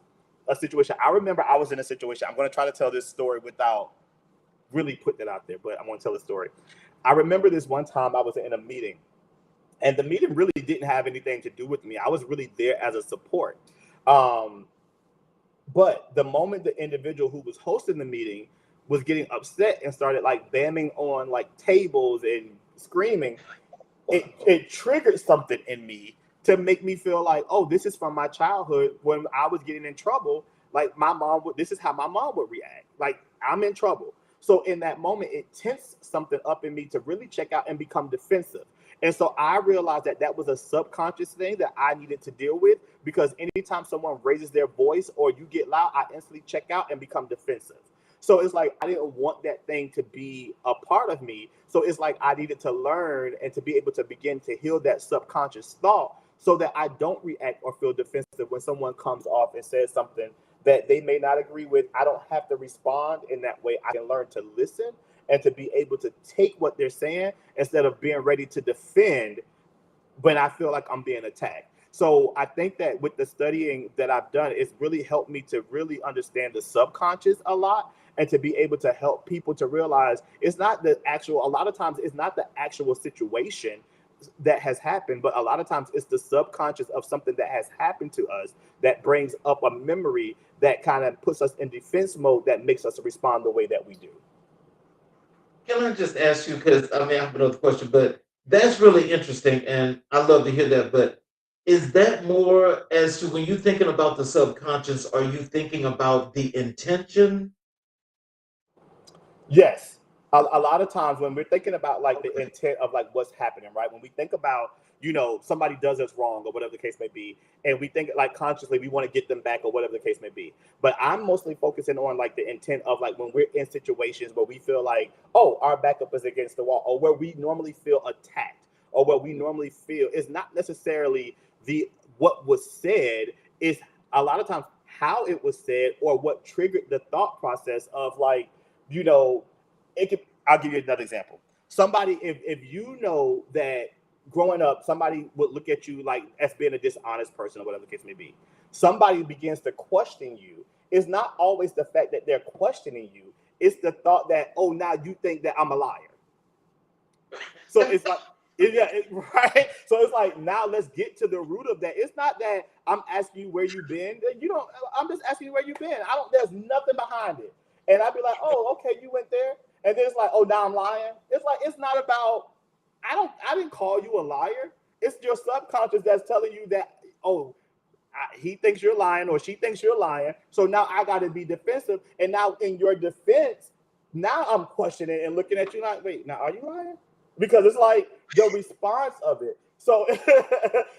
a situation. I remember I was in a situation. I'm going to try to tell this story without really putting it out there, but I'm going to tell the story. I remember this one time I was in a meeting, and the meeting really didn't have anything to do with me. I was really there as a support. Um, but the moment the individual who was hosting the meeting was getting upset and started like banging on like tables and screaming, it triggered something in me to make me feel like, oh, this is from my childhood when I was getting in trouble. Like my mom would, this is how my mom would react. Like I'm in trouble. So in that moment, it tensed something up in me to really check out and become defensive. And so I realized that that was a subconscious thing that I needed to deal with because anytime someone raises their voice or you get loud, I instantly check out and become defensive. So it's like I didn't want that thing to be a part of me. So it's like I needed to learn and to be able to begin to heal that subconscious thought so that I don't react or feel defensive when someone comes off and says something that they may not agree with. I don't have to respond in that way. I can learn to listen and to be able to take what they're saying instead of being ready to defend when I feel like I'm being attacked. So I think that with the studying that I've done, it's really helped me to really understand the subconscious a lot and to be able to help people to realize it's not the actual, a lot of times it's not the actual situation that has happened, but a lot of times it's the subconscious of something that has happened to us that brings up a memory that kind of puts us in defense mode that makes us respond the way that we do. Can I just ask you, because I mean, I have another question, but that's really interesting, and I love to hear that. But is that more as to when you're thinking about the subconscious, are you thinking about the intention? Yes. A lot of times when we're thinking about like the intent of like what's happening, right? When we think about, somebody does us wrong or whatever the case may be, and we think like consciously we want to get them back or whatever the case may be. But I'm mostly focusing on like the intent of like when we're in situations where we feel like, oh, our backup is against the wall, or where we normally feel attacked, or where we normally feel is not necessarily the what was said, is a lot of times how it was said or what triggered the thought process of like, you know, it could, I'll give you another example. Somebody, if you know that growing up, somebody would look at you like as being a dishonest person or whatever the case may be. Somebody begins to question you. It's not always the fact that they're questioning you. It's the thought that, oh, now you think that I'm a liar. So Right. So it's like, now let's get to the root of that. It's not that I'm asking you where you've been. You don't. I'm just asking you where you've been. I don't. There's nothing behind it. And I'd be like, oh, okay, you went there. And then it's like, oh, now I'm lying. It's like, it's not about. I didn't call you a liar. It's your subconscious that's telling you that, oh, he thinks you're lying or she thinks you're lying. So now I got to be defensive. And now in your defense, now I'm questioning and looking at you like, wait, now are you lying? Because it's like the response of it. So,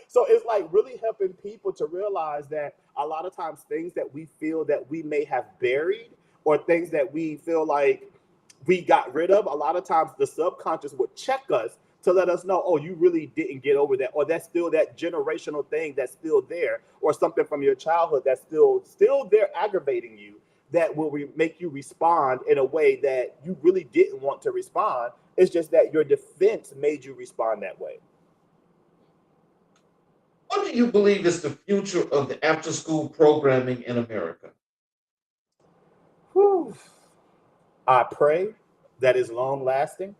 so it's like really helping people to realize that a lot of times things that we feel that we may have buried, or things that we feel like we got rid of, a lot of times the subconscious would check us to let us know, oh, you really didn't get over that, or that's still that generational thing that's still there, or something from your childhood that's still there aggravating you, that will make you respond in a way that you really didn't want to respond. It's just that your defense made you respond that way. What do you believe is the future of the after school programming in America? Whew. I pray that is long lasting.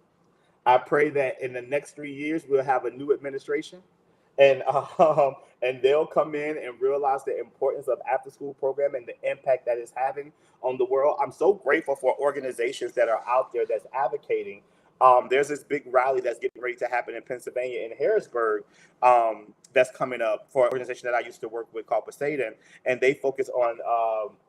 I pray that in the next 3 years we'll have a new administration, and and they'll come in and realize the importance of after school program and the impact that it's having on the world. I'm so grateful for organizations that are out there that's advocating. There's this big rally that's getting ready to happen in Pennsylvania, in Harrisburg, that's coming up, for an organization that I used to work with called Poseidon, and they focus on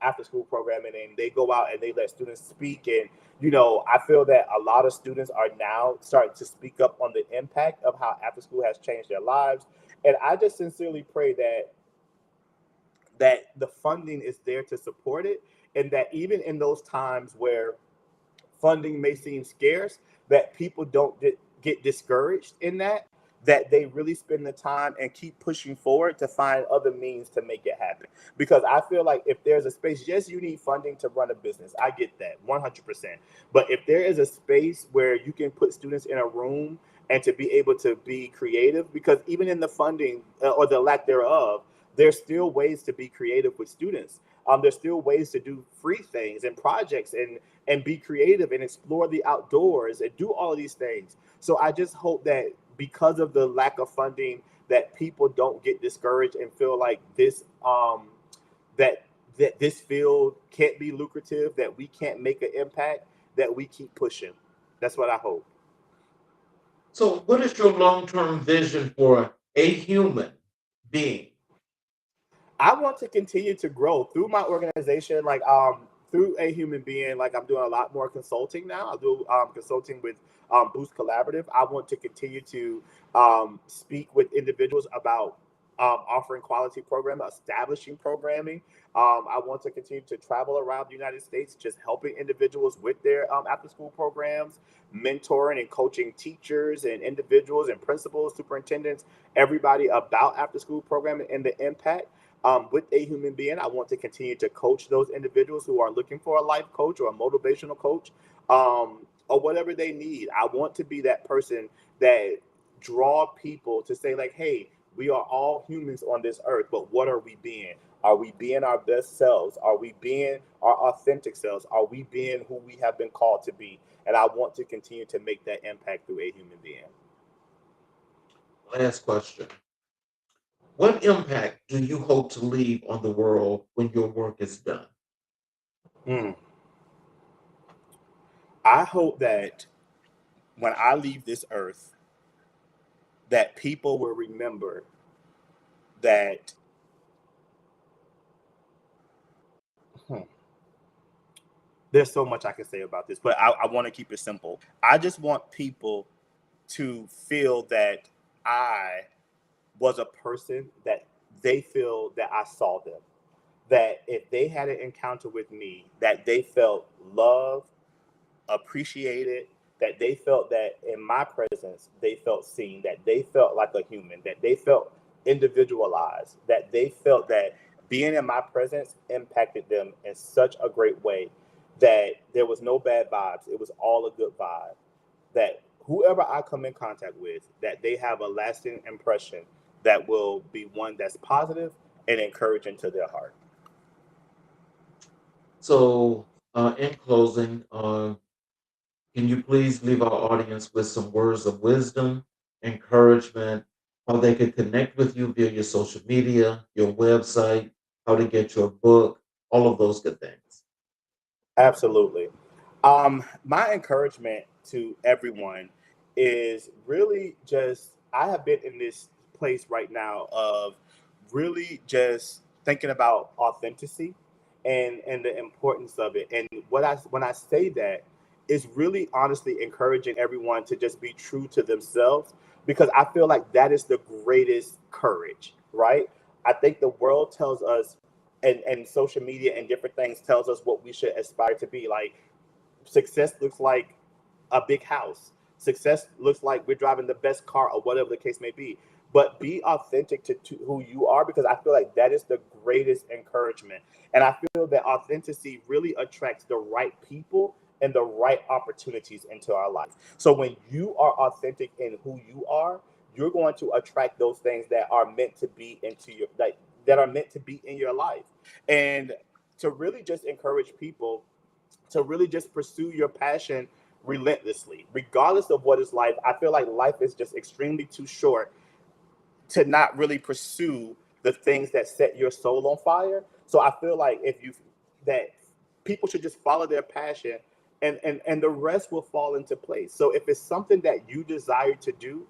after school programming, and they go out and they let students speak. And I feel that a lot of students are now starting to speak up on the impact of how after school has changed their lives. And I just sincerely pray that the funding is there to support it, and that even in those times where funding may seem scarce, that people don't get discouraged in that they really spend the time and keep pushing forward to find other means to make it happen. Because I feel like if there's a space, yes, you need funding to run a business. I get that 100%. But if there is a space where you can put students in a room and to be able to be creative, because even in the funding or the lack thereof, there's still ways to be creative with students. There's still ways to do free things and projects, and be creative and explore the outdoors and do all of these things. So I just hope that because of the lack of funding, that people don't get discouraged and feel like this that this field can't be lucrative, that we can't make an impact, that we keep pushing. That's what I hope. So, what is your long-term vision for a human being? I want to continue to grow through my organization, like through a human being. Like, I'm doing a lot more consulting now. I do consulting with Boost Collaborative. I want to continue to speak with individuals about offering quality programming, establishing programming. I want to continue to travel around the United States, just helping individuals with their after school programs, mentoring and coaching teachers and individuals and principals, superintendents, everybody about after school programming and the impact. With a human being, I want to continue to coach those individuals who are looking for a life coach or a motivational coach, or whatever they need. I want to be that person that draw people to say, like, hey, we are all humans on this earth, but what are we being? Are we being our best selves? Are we being our authentic selves? Are we being who we have been called to be? And I want to continue to make that impact through a human being. Last question. What impact do you hope to leave on the world when your work is done? Mm. I hope that when I leave this earth, that people will remember that. There's so much I can say about this, but I want to keep it simple. I just want people to feel that I was a person that they feel that I saw them. That if they had an encounter with me, that they felt loved, appreciated, that they felt that in my presence, they felt seen, that they felt like a human, that they felt individualized, that they felt that being in my presence impacted them in such a great way that there was no bad vibes. It was all a good vibe. That whoever I come in contact with, that they have a lasting impression that will be one that's positive and encouraging to their heart. So, in closing, can you please leave our audience with some words of wisdom encouragement, how they can connect with you via your social media, your website, how to get your book, all of those good things. Absolutely. My encouragement to everyone is really just I have been in this place right now of really just thinking about authenticity and the importance of it. And what I when I say that is really honestly encouraging everyone to just be true to themselves because I feel like that is the greatest courage, right? I think the world tells us and social media and different things tells us what we should aspire to be. Like success looks like a big house. Success looks like we're driving the best car or whatever the case may be. But be authentic to who you are because I feel like that is the greatest encouragement. And I feel that authenticity really attracts the right people and the right opportunities into our life. So when you are authentic in who you are, you're going to attract those things that are meant to be into your that are meant to be in your life. And to really just encourage people to really just pursue your passion relentlessly, regardless of what is life. I feel like life is just extremely too short to not really pursue the things that set your soul on fire. So I feel like if you that people should just follow their passion and the rest will fall into place. So if it's something that you desire to do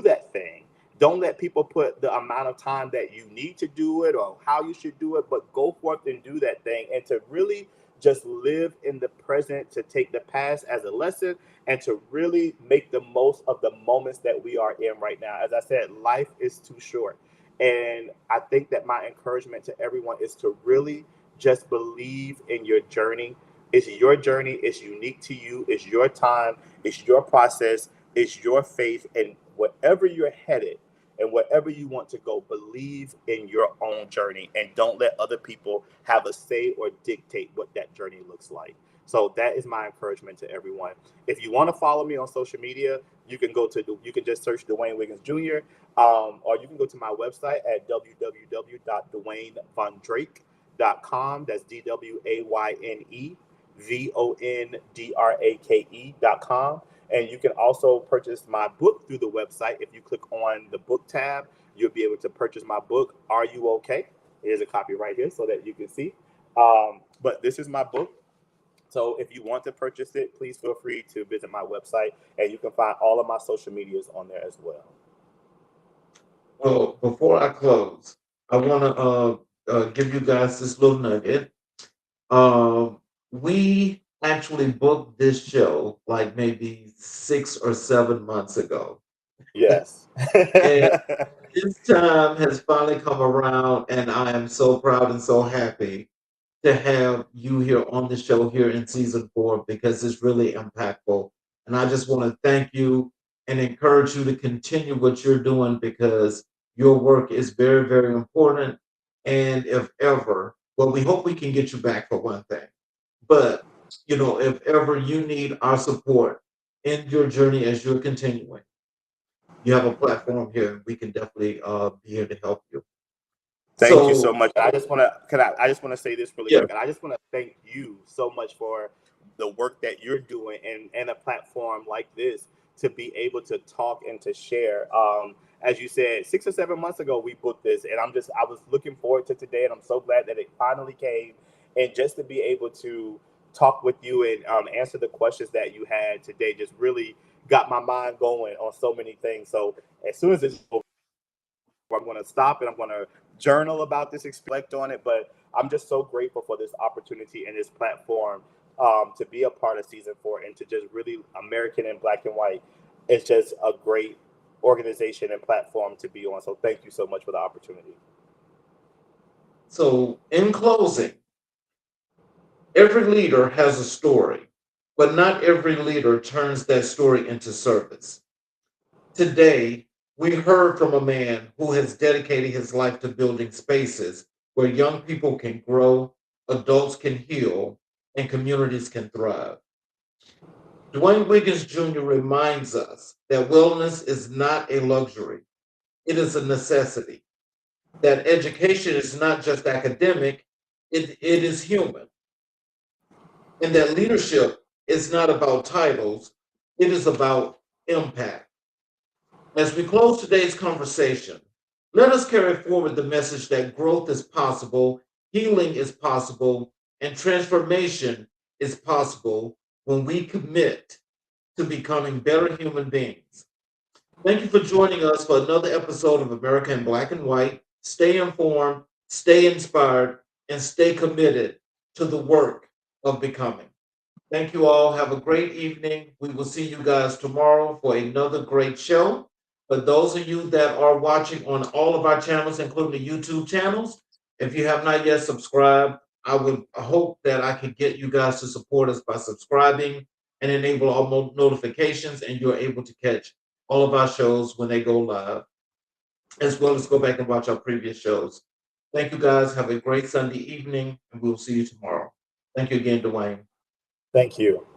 that thing. Don't let people put the amount of time that you need to do it or how you should do it, but go forth and do that thing and to really just live in the present, to take the past as a lesson and to really make the most of the moments that we are in right now. As I said, life is too short. And I think that my encouragement to everyone is to really just believe in your journey. It's your journey, it's unique to you, it's your time, it's your process, it's your faith, and wherever you're headed and wherever you want to go, believe in your own journey and don't let other people have a say or dictate what that journey looks like. So that is my encouragement to everyone. If you want to follow me on social media, you can just search Dwayne Wiggins Jr. Or you can go to my website at www.dwaynevandrake.com. That's DWAYNE VONDRAKE.com. And you can also purchase my book through the website. If you click on the book tab, you'll be able to purchase my book, Are You Okay? Here's a copy right here so that you can see. But this is my book. So if you want to purchase it, please feel free to visit my website and you can find all of my social medias on there as well. Well, before I close, I want to give you guys this little nugget. We actually booked this show like maybe 6 or 7 months ago. Yes. And this time has finally come around, and I am so proud and so happy to have you here on the show here in season 4 because it's really impactful. And I just want to thank you and encourage you to continue what you're doing because your work is very, very important. And if ever, well, we hope we can get you back for one thing. But, if ever you need our support in your journey as you're continuing, you have a platform here and we can definitely be here to help you. Thank you so So, much. I just want to I just want to say this really yeah, quick, and I just want to thank you so much for the work that you're doing and a platform like this to be able to talk and to share. As you said, 6 or 7 months ago we booked this, and I was looking forward to today, and I'm so glad that it finally came, and just to be able to talk with you and answer the questions that you had today just really got my mind going on so many things. So as soon as it's over, I'm going to stop and I'm going to journal about this, reflect on it. But I'm just so grateful for this opportunity and this platform to be a part of season 4 and to just really American and Black and White. It's just a great organization and platform to be on. So thank you so much for the opportunity. so in closing, every leader has a story, but not every leader turns that story into service. Today, we heard from a man who has dedicated his life to building spaces where young people can grow, adults can heal, and communities can thrive. Dwayne Wiggins Jr. reminds us that wellness is not a luxury, it is a necessity. That education is not just academic, it is human. And that leadership is not about titles, it is about impact. As we close today's conversation, let us carry forward the message that growth is possible, healing is possible, and transformation is possible when we commit to becoming better human beings. Thank you for joining us for another episode of America in Black and White. Stay informed, stay inspired, and stay committed to the work of becoming. Thank you all. Have a great evening. We will see you guys tomorrow for another great show. For those of you that are watching on all of our channels, including the YouTube channels, if you have not yet subscribed, I would hope that I could get you guys to support us by subscribing and enable all notifications, and you're able to catch all of our shows when they go live, as well as go back and watch our previous shows. Thank you guys. Have a great Sunday evening, and we'll see you tomorrow. Thank you again, Dwayne. Thank you.